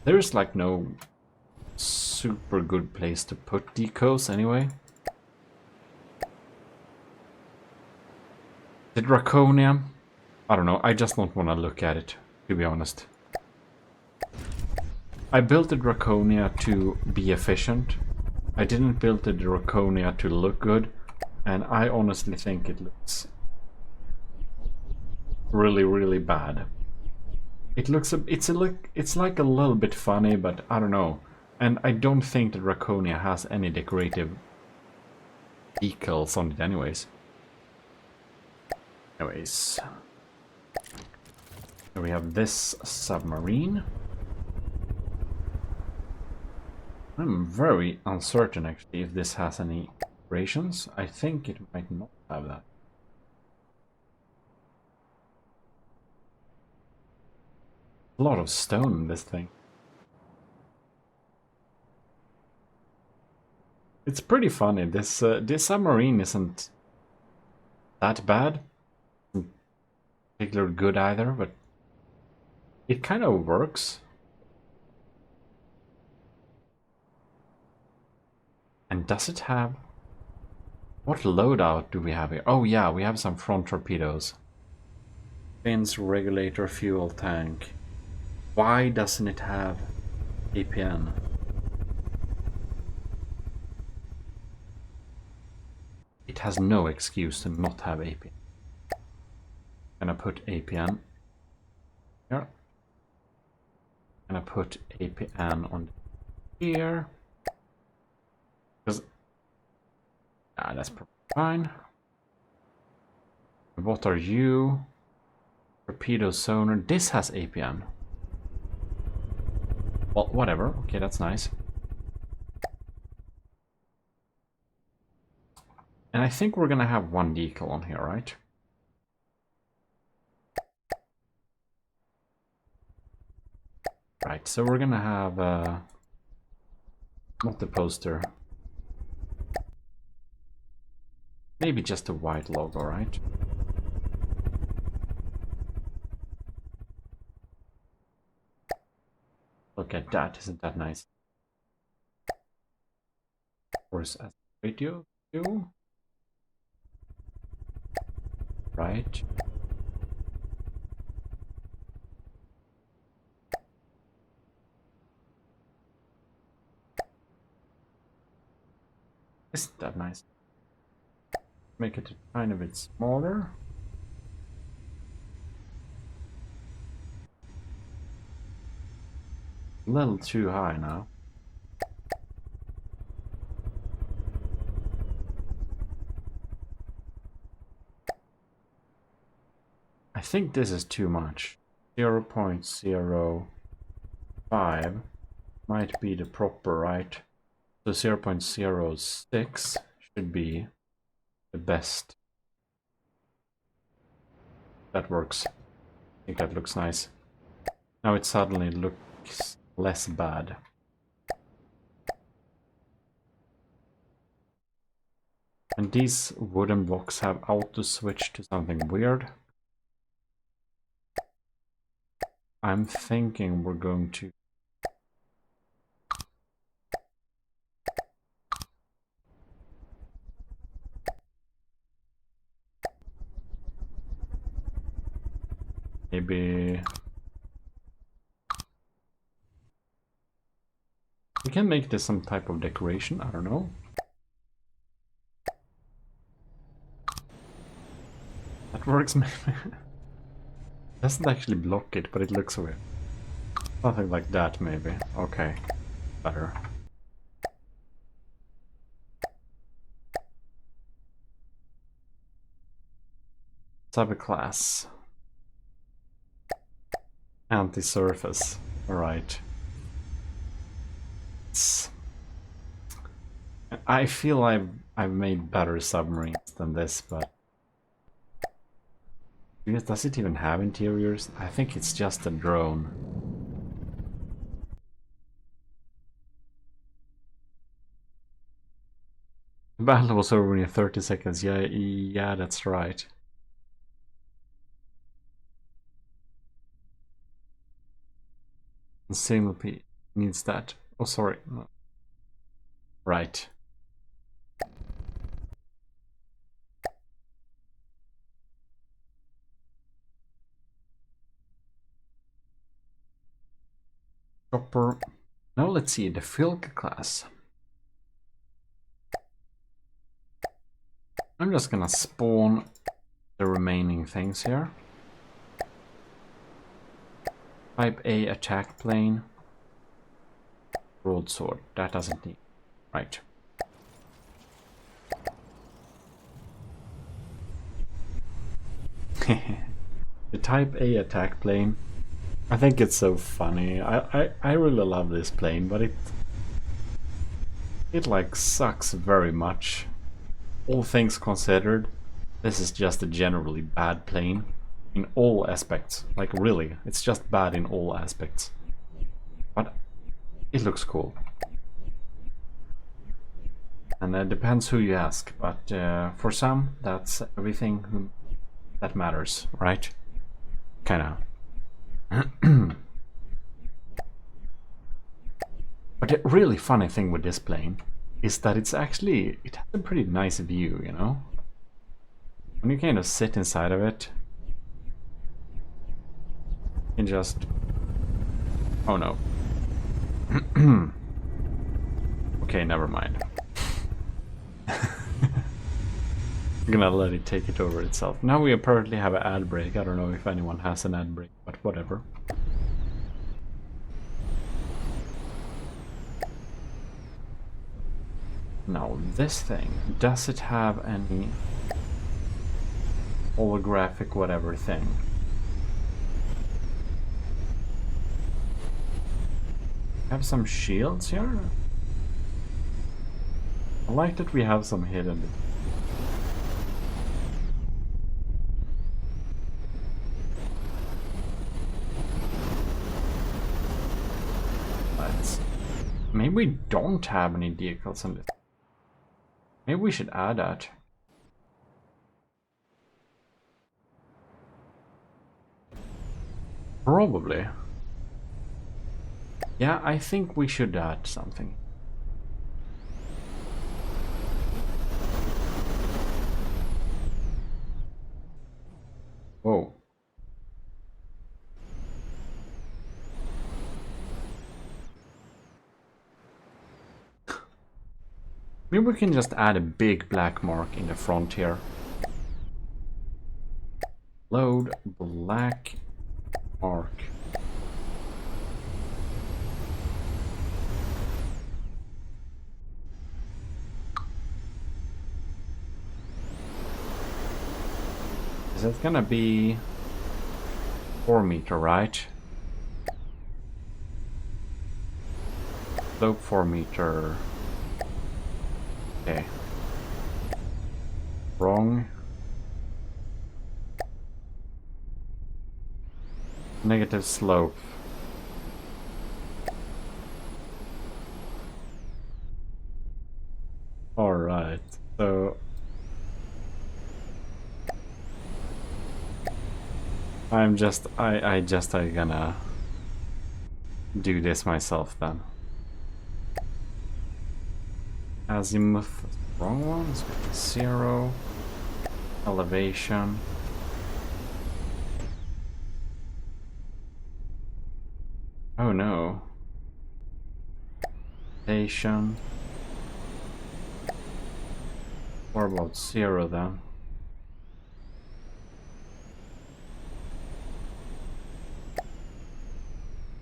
there's like no super good place to put decos anyway. The Draconia, I don't know, I just don't want to look at it, to be honest. I built the Draconia to be efficient. I didn't build the Draconia to look good, and I honestly think it looks really, really bad. It looks it's like a little bit funny, but I don't know. And I don't think the Draconia has any decorative decals on it anyways. Anyways. Here we have this submarine. I'm very uncertain actually if this has any decorations. I think it might not have that. A lot of stone in this thing. It's pretty funny. This submarine isn't that bad. Isn't particularly good either, but it kind of works. And does it have... What loadout do we have here? Oh yeah, we have some front torpedoes. Fins, regulator, fuel tank. Why doesn't it have APN? It has no excuse to not have APN. I'm gonna put APN here. I'm gonna put APN on here. Because that's fine. What are you? Torpedo sonar. This has APN. Well, whatever. Okay, that's nice. And I think we're gonna have one decal on here, right? Right, so we're gonna have not the poster. Maybe just a white logo, right? Look at that, isn't that nice? Of course, as radio too. Right. Isn't that nice? Make it a tiny bit smaller. A little too high now. I think this is too much. 0.05 might be the proper, right? So 0.06 should be the best. That works. I think that looks nice. Now it suddenly looks less bad. And these wooden blocks have auto switch to something weird. I'm thinking we're going to maybe we can make this some type of decoration, I don't know. That works maybe. Doesn't actually block it, but it looks weird. Something like that maybe. Okay. Better. Subclass. Anti-surface. Alright. I feel I've made better submarines than this, but does it even have interiors? I think it's just a drone. The battle was over in 30 seconds. Yeah, that's right. The signal P needs that. Oh, sorry. No. Right. Chopper. Now let's see the Filk class. I'm just gonna spawn the remaining things here. Type A attack plane. Broadsword. That doesn't need. Right. The Type A attack plane. I think it's so funny. I really love this plane, but it like sucks very much. All things considered, this is just a generally bad plane in all aspects. Like really, it's just bad in all aspects. But it looks cool. And it depends who you ask, but for some, that's everything that matters, right? Kinda. But the really funny thing with this plane is that it has a pretty nice view, you know? When you kind of sit inside of it, and just... Oh no. Okay, never mind. I'm gonna let it take it over itself. Now we apparently have an ad break. I don't know if anyone has an ad break, but whatever. Now this thing, does it have any holographic whatever thing? Have some shields here? I like that we have some hidden. Maybe we don't have any vehicles in this. Maybe we should add that. Probably. Yeah, I think we should add something. Whoa. Maybe we can just add a big black mark in the front here. Load black mark. Is it gonna be 4 meter, right? Slope 4 meter. Okay. Wrong. Negative slope. Alright, so I gonna do this myself then. Azimuth, wrong ones. 0 elevation. Oh no. Station. What about 0 then?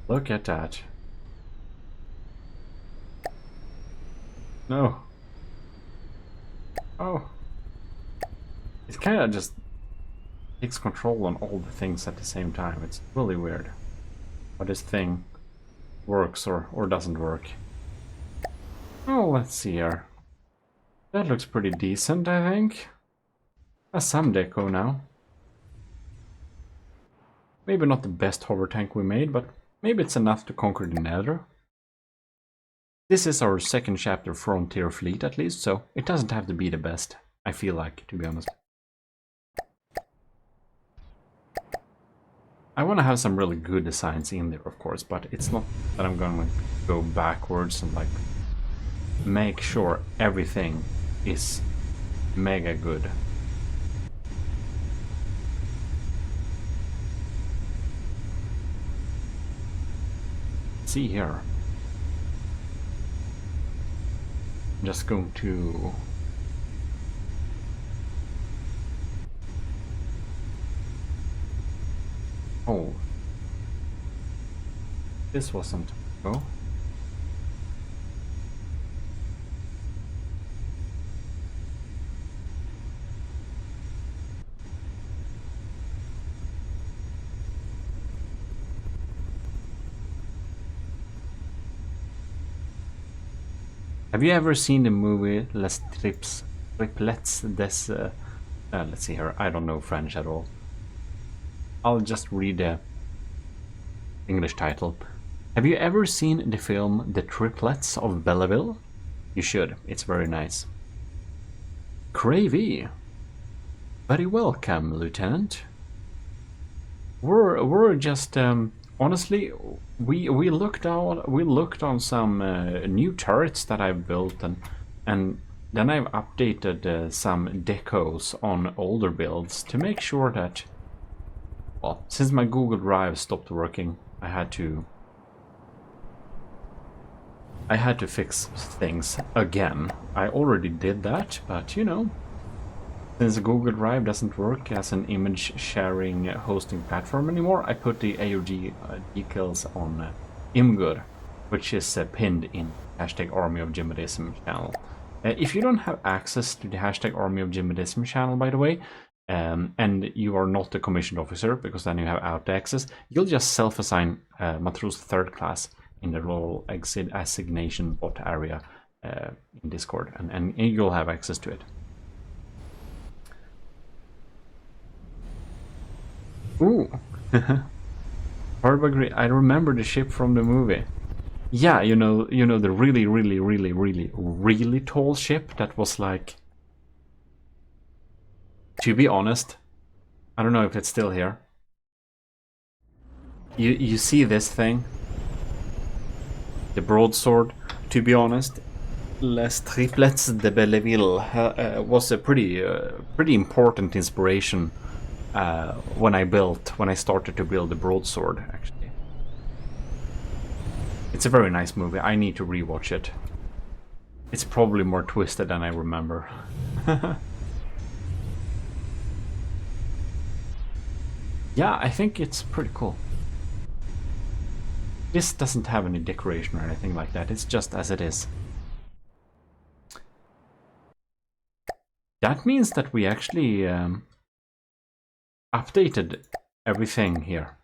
Look at that. No. Oh. It kind of just takes control on all the things at the same time. It's really weird how this thing works or doesn't work. Oh, let's see here. That looks pretty decent, I think. Has some deco now. Maybe not the best hover tank we made, but maybe it's enough to conquer the Nether. This is our second chapter Frontier Fleet at least, so it doesn't have to be the best, I feel like, to be honest. I want to have some really good designs in there, of course, but it's not that I'm going to go backwards and like make sure everything is mega good. See here. I'm just going to oh, this wasn't go. Have you ever seen the movie Les Triplets des... let's see here, I don't know French at all. I'll just read the English title. Have you ever seen the film The Triplets of Belleville? You should, it's very nice. Cravey. Very welcome, Lieutenant. We're just... honestly, we looked on some new turrets that I've built, and then I've updated some decos on older builds to make sure that, well, since my Google Drive stopped working, I had to fix things again. I already did that, but you know, since Google Drive doesn't work as an image sharing hosting platform anymore, I put the AOG decals on Imgur, which is pinned in hashtag Army of GMODISM channel. If you don't have access to the hashtag Army of GMODISM channel, by the way, and you are not a commissioned officer, because then you have out access, you'll just self-assign Matros 3rd class in the role assignation bot area in Discord, and you'll have access to it. Ooh. I remember the ship from the movie. Yeah, you know the really tall ship that was like, to be honest, I don't know if it's still here. You see this thing? The broadsword, to be honest, Les Triplets de Belleville was a pretty important inspiration when I started to build the broadsword, actually. It's a very nice movie. I need to rewatch it. It's probably more twisted than I remember. Yeah, I think it's pretty cool. This doesn't have any decoration or anything like that. It's just as it is. That means that we actually updated everything here.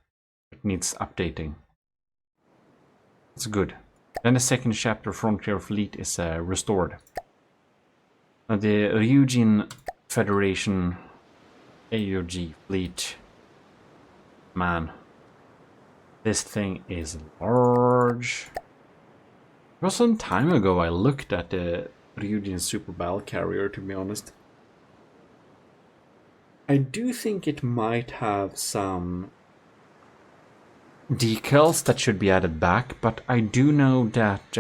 It needs updating. It's good. Then the second chapter, Frontier Fleet, is restored. Now the Ryujin Federation AOG fleet. Man, this thing is large. Well, some time ago I looked at the Ryujin Super Battle Carrier, to be honest. I do think it might have some decals that should be added back, but I do know that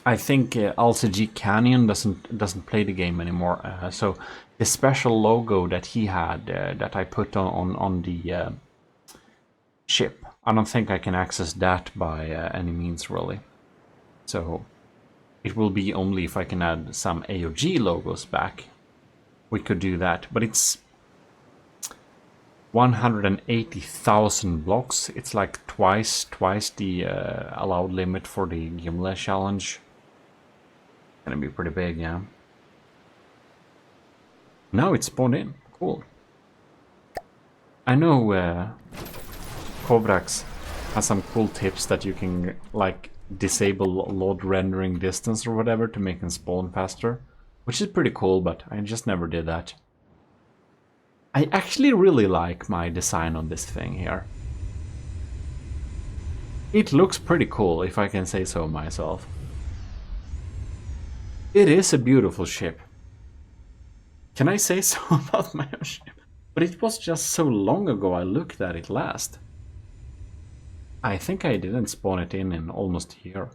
I think LCG Canyon doesn't play the game anymore. So the special logo that he had that I put on the ship, I don't think I can access that by any means really. So it will be only if I can add some AOG logos back. We could do that, but it's 180,000 blocks. It's like twice the allowed limit for the Gimle challenge. Gonna be pretty big, yeah. Now it's spawned in. Cool. I know Kovrax has some cool tips that you can like disable load rendering distance or whatever to make them spawn faster, which is pretty cool, but I just never did that. I actually really like my design on this thing here. It looks pretty cool, if I can say so myself. It is a beautiful ship. Can I say so about my own ship? But it was just so long ago I looked at it last. I think I didn't spawn it in almost a year.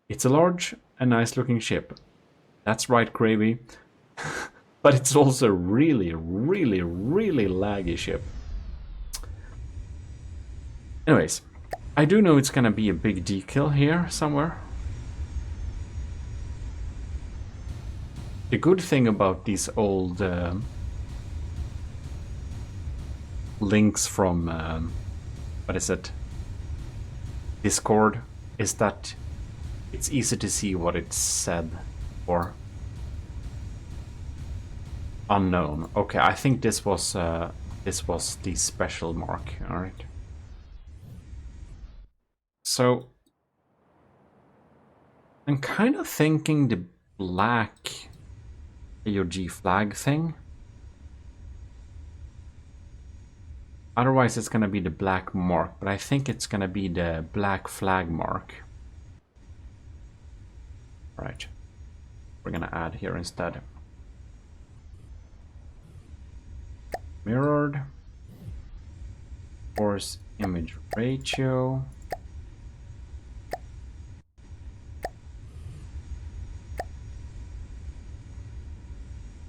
It's a large and nice looking ship. That's right, Gravy. But it's also really laggy ship. Anyways, I do know it's gonna be a big decal here somewhere. The good thing about these old links from, what is it, Discord, is that it's easy to see what it's said for. Unknown. Okay, I think this was the special mark. All right. So I'm kind of thinking the black AOG flag thing. Otherwise, it's gonna be the black mark, but I think it's gonna be the black flag mark. All right. We're gonna add here instead. Mirrored, force image ratio,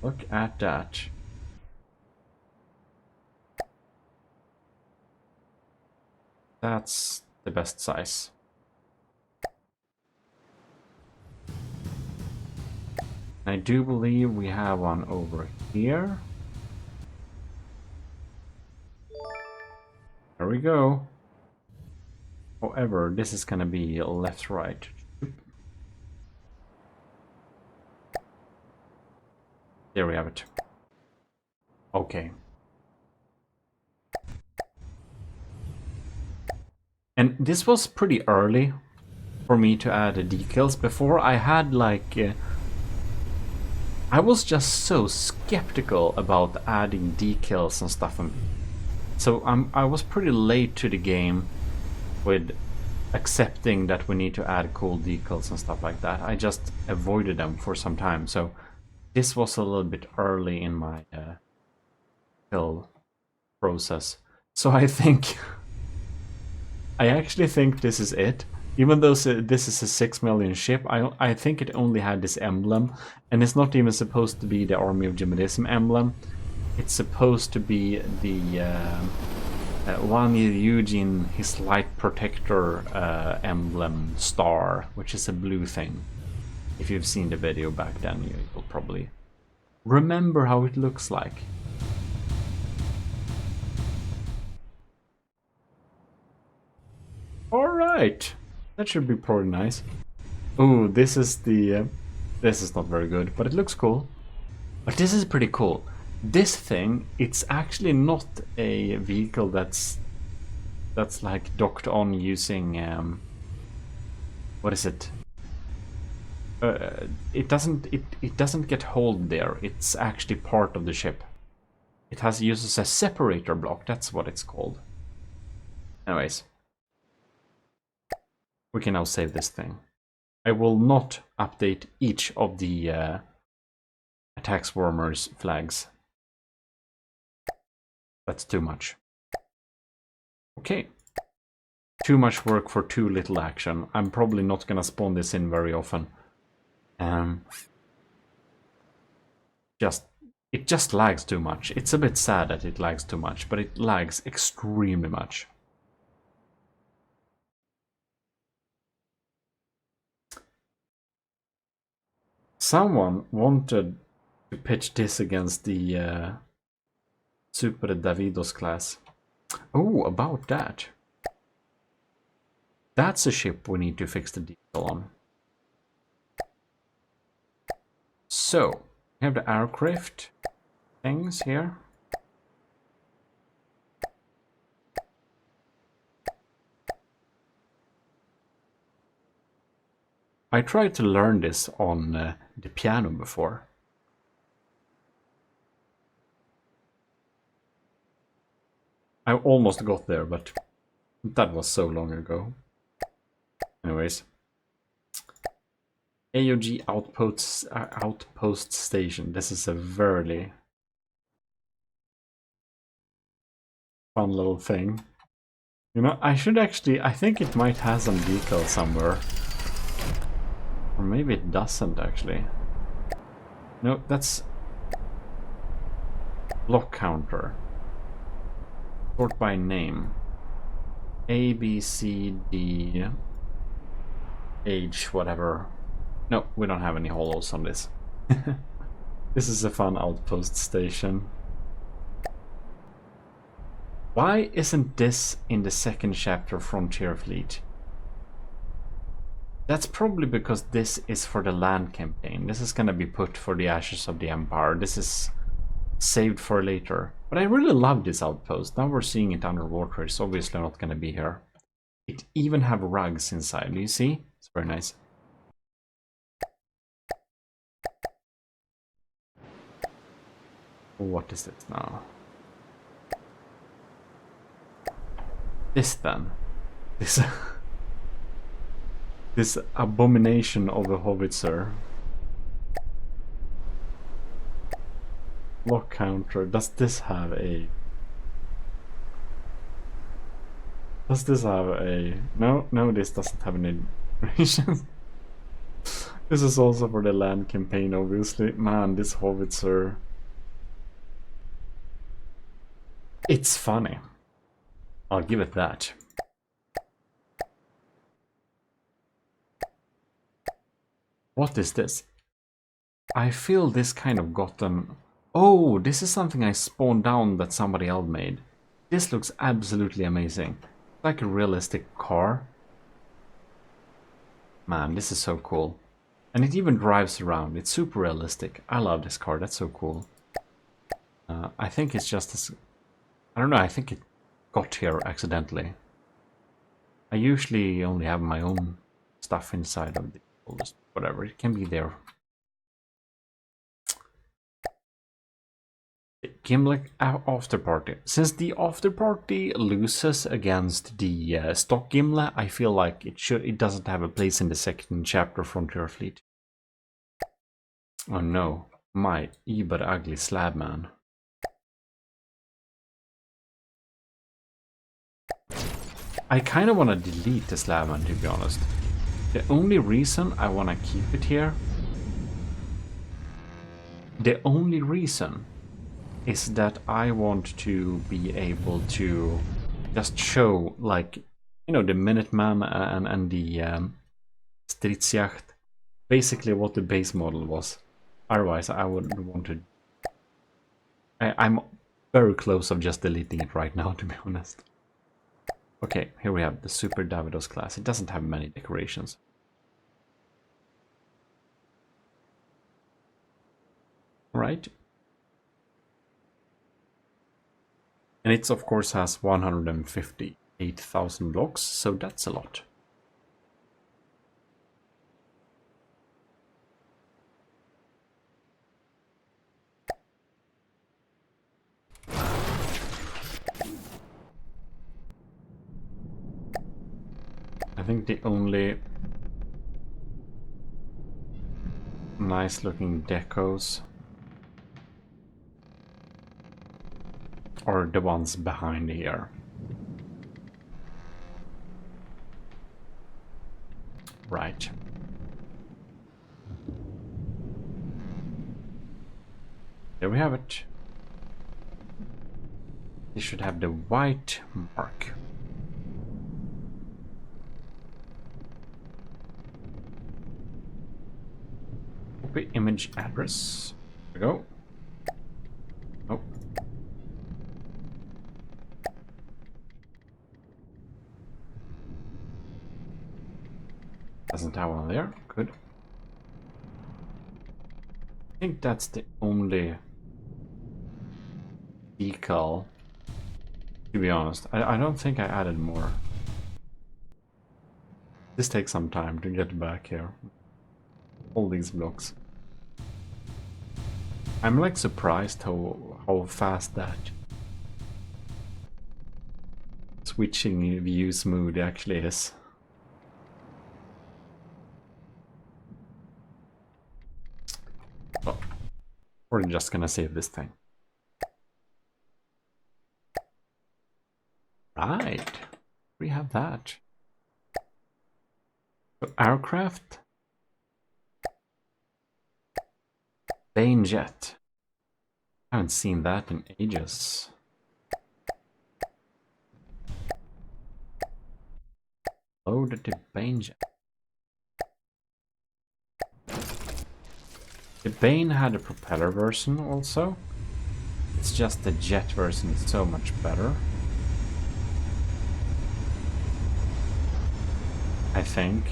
look at that. That's the best size. I do believe we have one over here. There we go. However, this is gonna be left, right. There we have it. Okay. And this was pretty early for me to add the decals. Before I had like... I was just so skeptical about adding decals and stuff. So I was pretty late to the game with accepting that we need to add cool decals and stuff like that. I just avoided them for some time. So this was a little bit early in my build process. So I think... I actually think this is it. Even though this is a 6 million ship, I think it only had this emblem. And it's not even supposed to be the Army of GMODISM emblem. It's supposed to be the Ryujin, his light protector emblem star, which is a blue thing. If you've seen the video back then, you'll probably remember how it looks like. Alright, that should be pretty nice. Oh, this is the... this is not very good, but it looks cool. But this is pretty cool. This thing, it's actually not a vehicle that's like docked on using... what is it? It doesn't get hold there. It's actually part of the ship. It uses a separator block. That's what it's called. Anyways. We can now save this thing. I will not update each of the attack swarmers flags. That's too much. Okay. Too much work for too little action. I'm probably not gonna spawn this in very often. It just lags too much. It's a bit sad that it lags too much, but it lags extremely much. Someone wanted to pitch this against the Super Davidos class. Oh, about that. That's a ship we need to fix the detail on. So, we have the aircraft things here. I tried to learn this on the piano before. I almost got there, but that was so long ago. Anyways. AOG outpost station. This is a very fun little thing. You know, I should actually... I think it might have some detail somewhere. Or maybe it doesn't, actually. No, that's... block counter. Sort by name. A, B, C, D... H, whatever. No, we don't have any hollows on this. This is a fun outpost station. Why isn't this in the second chapter Frontier Fleet? That's probably because this is for the land campaign. This is gonna be put for the Ashes of the Empire. This is saved for later. But I really love this outpost. Now we're seeing it underwater. It's obviously not gonna be here. It even have rugs inside. Do you see? It's very nice. What is it now? This then. This this abomination of a howitzer. Block counter. Does this have a... Does this have a... No, this doesn't have any decorations. This is also for the land campaign, obviously. Man, this howitzer... It's funny. I'll give it that. What is this? I feel this kind of got them... Oh, this is something I spawned down that somebody else made. This looks absolutely amazing. Like a realistic car. Man, this is so cool. And it even drives around. It's super realistic. I love this car. That's so cool. I think it's just as... I don't know, I think it got here accidentally. I usually only have my own stuff inside of the... Whatever, it can be there. Gimlet after party. Since the after party loses against the stock Gimlet, I feel like it doesn't have a place in the second chapter Frontier Fleet. Oh no, my but ugly slab man. I kind of want to delete the slab man, to be honest. The only reason I want to keep it here, the only reason is that I want to be able to just show, like, you know, the Minuteman and the Stridsjacht, basically what the base model was. Otherwise, I wouldn't want to... I'm very close of just deleting it right now, to be honest. Okay, here we have the Super Davidos class. It doesn't have many decorations. Right. And it of course has 158,000 blocks, so that's a lot. I think the only nice looking decos. Or the ones behind here. Right. There we have it. They should have the white mark. Copy image address. There we go. Oh. Doesn't have one there. Good. I think that's the only decal, to be honest. I don't think I added more. This takes some time to get back here. All these blocks. I'm like surprised how fast that switching view smooth actually is. Oh, we're just gonna save this thing. Right, we have that. So aircraft. Bane jet. I haven't seen that in ages. Loaded the Bane jet. The Bane had a propeller version also. It's just the jet version is so much better. I think.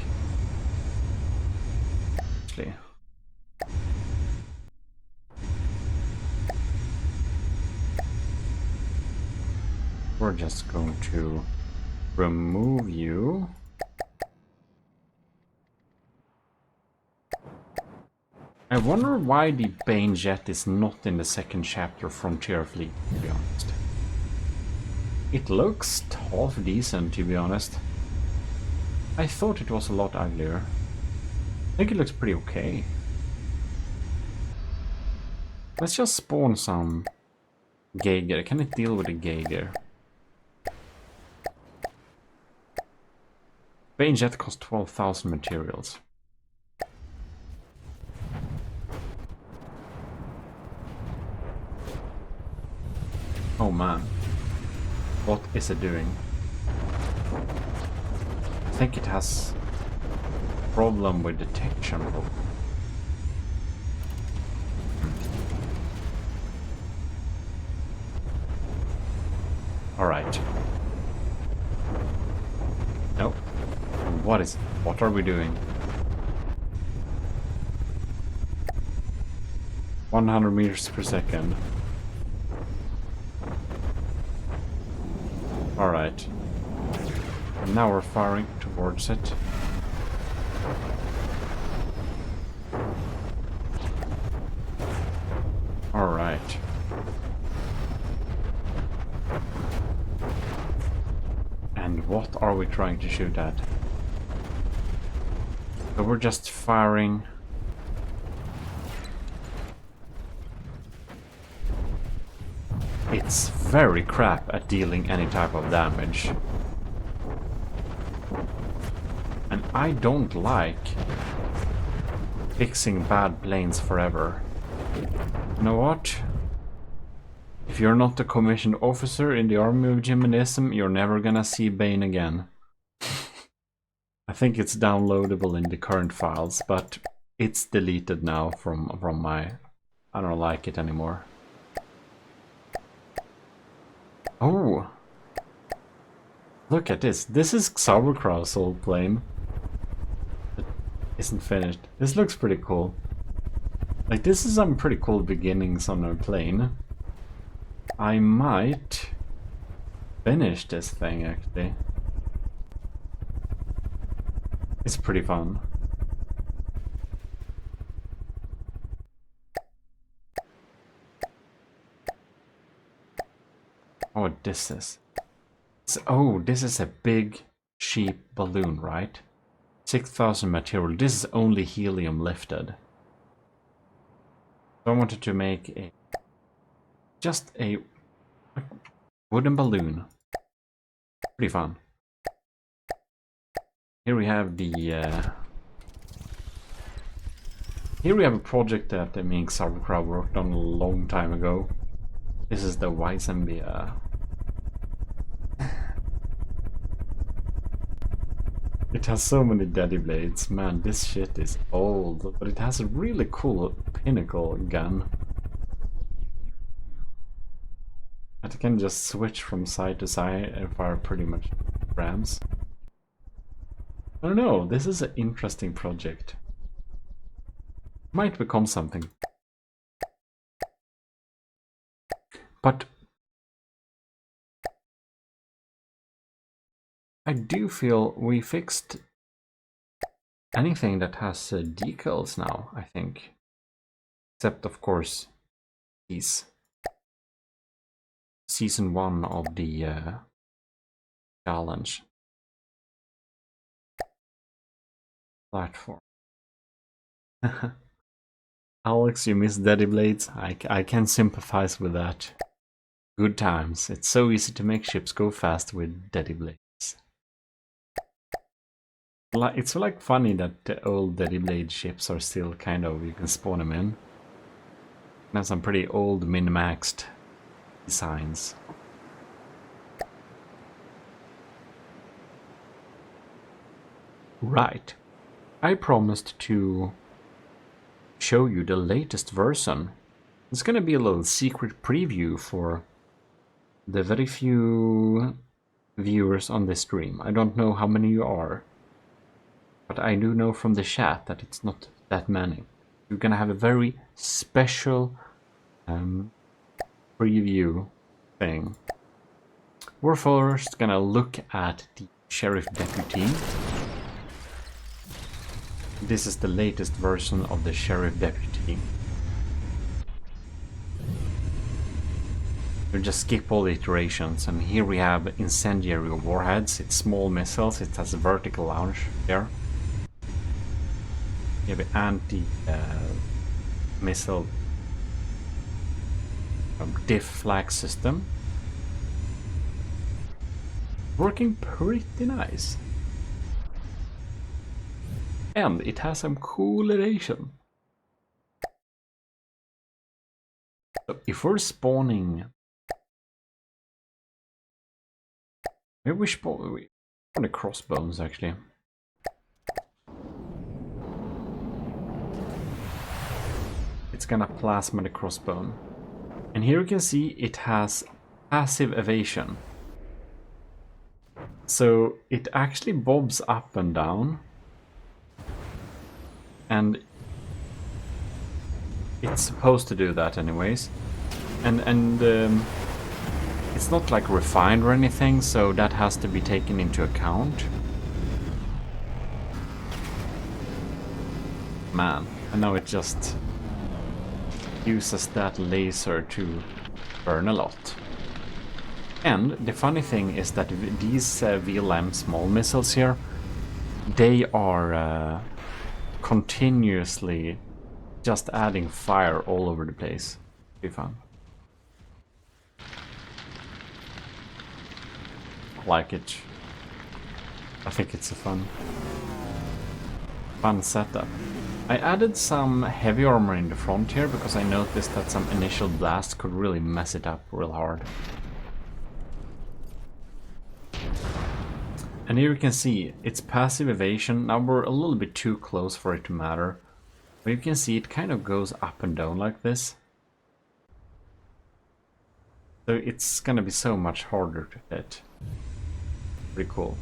Actually. We're just going to remove you. I wonder why the Bane jet is not in the second chapter Frontier Fleet, to be honest. It looks half decent, to be honest. I thought it was a lot uglier. I think it looks pretty okay. Let's just spawn some Geiger. Can it deal with a Geiger? Bane jet costs 12,000 materials. Oh man. What is it doing? I think it has a problem with detection. Alright. Nope. What are we doing? 100 meters per second. Alright. Now we're firing towards it. Alright. And what are we trying to shoot at? So we're just firing. It's very crap at dealing any type of damage. And I don't like fixing bad planes forever. You know what? If you're not a commissioned officer in the army of GMODISM, you're never gonna see Bane again. I think it's downloadable in the current files, but it's deleted now from my... I don't like it anymore. Oh! Look at this. This is Sauerkraut's old plane. It isn't finished. This looks pretty cool. Like, this is some pretty cool beginnings on a plane. I might finish this thing, actually. It's pretty fun. Oh, this is... Oh, this is a big, cheap balloon, right? 6,000 material. This is only helium lifted. So I wanted to make just a wooden balloon. Pretty fun. Here we have here we have a project that me and Sauerkraut worked on a long time ago. This is the Weissenbier. It has so many daddy blades. Man, this shit is old, but it has a really cool pinnacle gun. It can just switch from side to side and fire pretty much rams. I don't know, this is an interesting project. Might become something. But I do feel we fixed anything that has decals now, I think. Except, of course, these. Season 1 of the challenge platform. Alex, you miss daddy blades? I can sympathize with that. Good times. It's so easy to make ships go fast with daddy blades. It's like funny that the old daddy blade ships are still kind of, you can spawn them in. Now some pretty old min-maxed designs. Right. I promised to show you the latest version. It's gonna be a little secret preview for the very few viewers on this stream. I don't know how many you are, but I do know from the chat that it's not that many. You're gonna have a very special preview thing. We're first gonna look at the Sheriff Deputy. This is the latest version of the Sheriff Deputy. We'll just skip all the iterations, and here we have incendiary warheads. It's small missiles, it has a vertical launch there. We have an anti-missile diff flag system. Working pretty nice. And it has some cool elation. So if we're spawning... Maybe we spawn the crossbones actually. It's gonna plasma the crossbone. And here you can see it has passive evasion. So it actually bobs up and down. And it's supposed to do that anyways. And it's not like refined or anything, so that has to be taken into account. Man, and now it just uses that laser to burn a lot. And the funny thing is that these VLM small missiles here, they are continuously just adding fire all over the place. Be fun. Like it. I think it's a fun setup. I added some heavy armor in the front here because I noticed that some initial blast could really mess it up real hard. And here you can see it's passive evasion. Now we're a little bit too close for it to matter. But you can see it kind of goes up and down like this. So it's gonna be so much harder to hit. Pretty cool.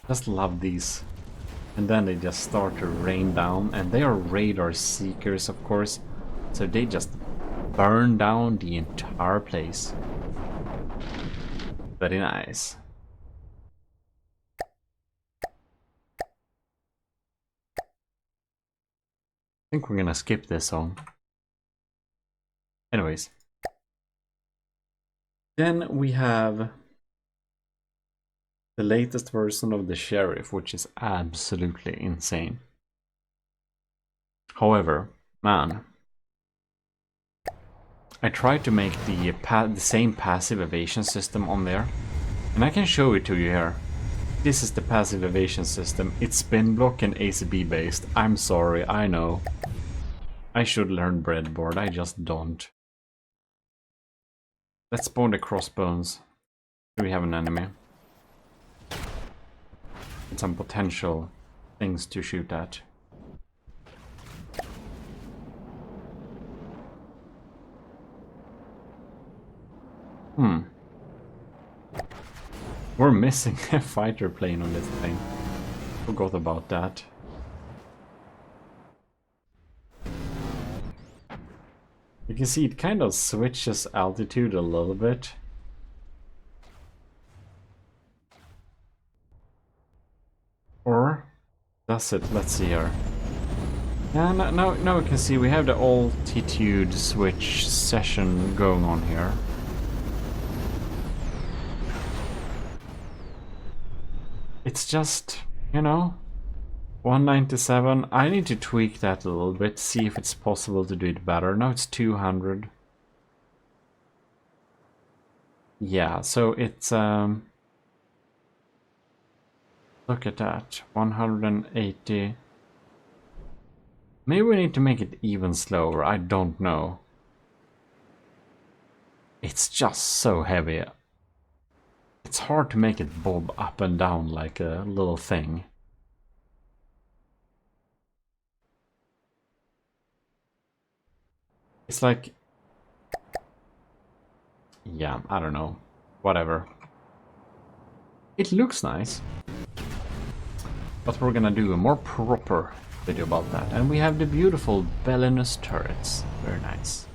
Just love these. And then they just start to rain down, and they are radar seekers, of course, so they just burn down the entire place. Very nice. I think we're gonna skip this song. Anyways. Then we have the latest version of the Sheriff, which is absolutely insane. However, man, I tried to make the same passive evasion system on there. And I can show it to you here. This is the passive evasion system. It's spin block and ACB based. I'm sorry, I know. I should learn breadboard, I just don't. Let's spawn the crossbones. Do we have an enemy? And some potential things to shoot at. We're missing a fighter plane on this thing. Forgot about that. You can see it kind of switches altitude a little bit. Or does it? Let's see here. Yeah, now we can see we have the altitude switch session going on here. It's just, you know, 197. I need to tweak that a little bit, see if it's possible to do it better. Now it's 200. Yeah, so it's look at that, 180. Maybe we need to make it even slower, I don't know. It's just so heavy. It's hard to make it bob up and down like a little thing. It's like... yeah, I don't know. Whatever. It looks nice. But we're gonna do a more proper video about that. And we have the beautiful Belinus turrets. Very nice.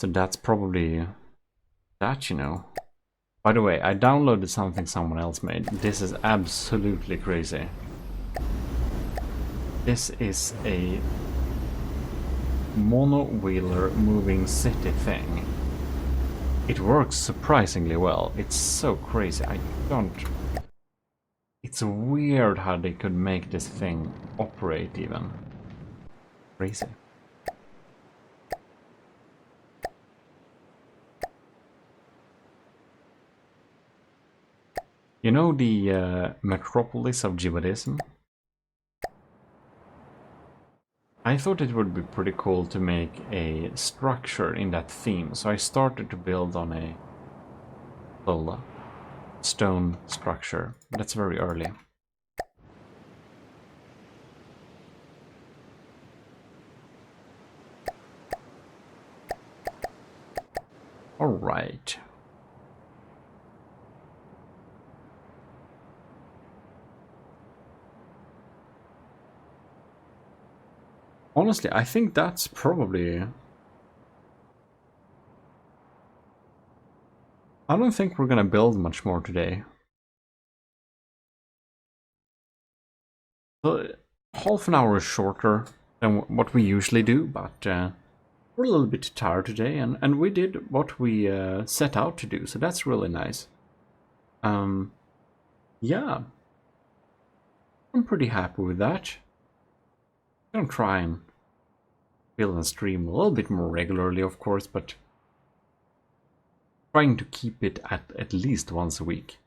So that's probably that, you know. By the way, I downloaded something someone else made. This is absolutely crazy. This is a mono-wheeler moving city thing. It works surprisingly well. It's so crazy. I don't... It's weird how they could make this thing operate even. Crazy. You know the metropolis of GMODISM? I thought it would be pretty cool to make a structure in that theme, so I started to build on a little stone structure, but that's very early. Alright. Honestly, I think that's probably... I don't think we're gonna build much more today. So, half an hour is shorter than what we usually do, but we're a little bit tired today, and we did what we set out to do, so that's really nice. Yeah. I'm pretty happy with that. I'm gonna try and film and stream a little bit more regularly, of course, but trying to keep it at least once a week.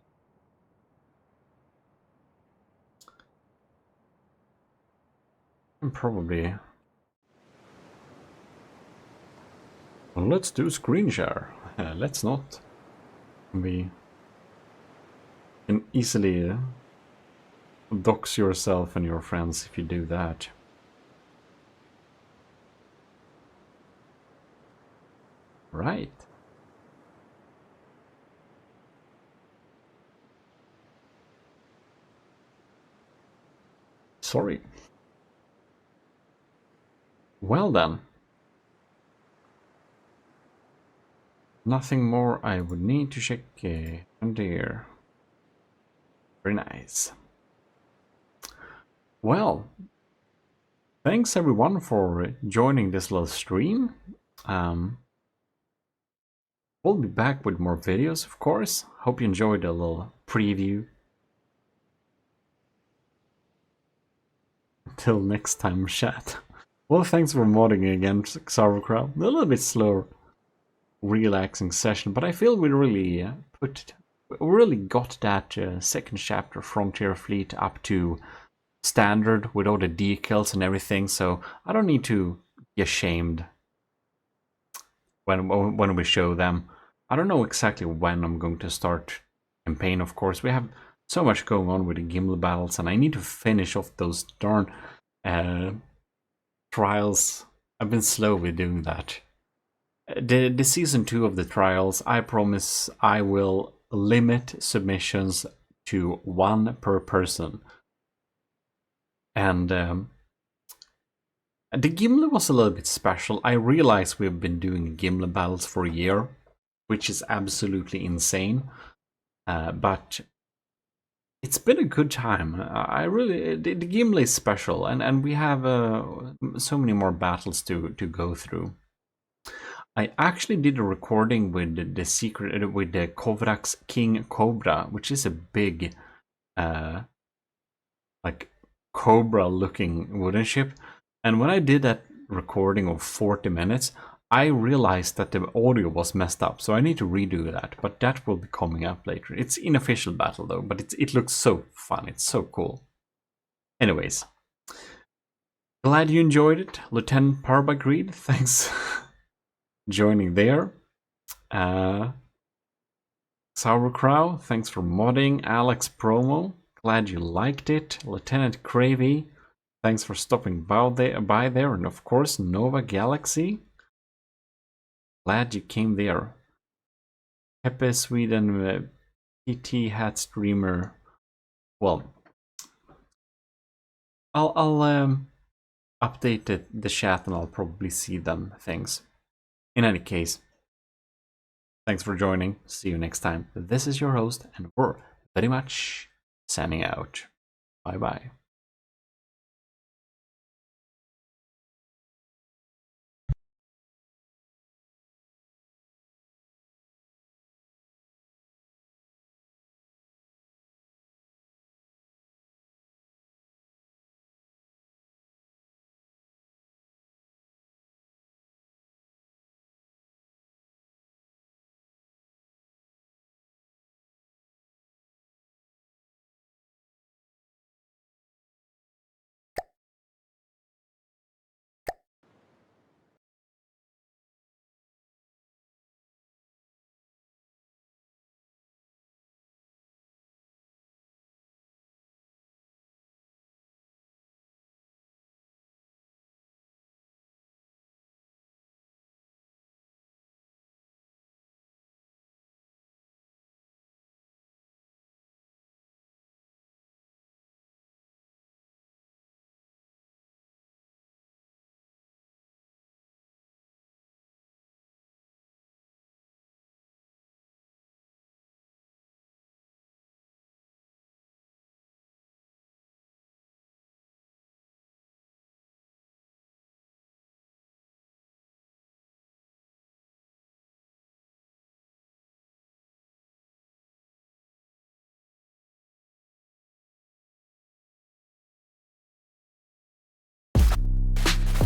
And probably... well, let's do screen share. Let's not. We can easily dox yourself and your friends if you do that. Right. Sorry. Well then. Nothing more I would need to check on there. Very nice. Well, thanks everyone for joining this little stream. We'll be back with more videos, of course. Hope you enjoyed a little preview Till next time, chat. Well, thanks for modding again, Sauerkraut. A little bit slower, relaxing session, but I feel we really got that second chapter, Frontier Fleet, up to standard with all the decals and everything. So I don't need to be ashamed when we show them. I don't know exactly when I'm going to start campaign. Of course, we have so much going on with the Gimli battles, and I need to finish off those darn trials. I've been slow with doing that. The season 2 of the trials, I promise I will limit submissions to 1 per person. And the Gimli was a little bit special. I realize we've been doing Gimli battles for a year, which is absolutely insane. But it's been a good time. The Gimli is special, and we have so many more battles to go through. I actually did a recording with the Kovrak's King Cobra, which is a big, like cobra-looking wooden ship. And when I did that recording of 40 minutes, I realized that the audio was messed up, so I need to redo that. But that will be coming up later. It's unofficial battle though, but it looks so fun. It's so cool. Anyways, glad you enjoyed it, Lieutenant Parbagreed. Thanks. Joining there. Sauerkraut, thanks for modding. Alex Promo, glad you liked it. Lieutenant Cravey, thanks for stopping by there. And of course, Nova Galaxy, glad you came there. Pepe Sweden, PT Hat Streamer. Well, I'll update the chat and I'll probably see them. Thanks. In any case, thanks for joining. See you next time. This is your host, and we're very much signing out. Bye bye.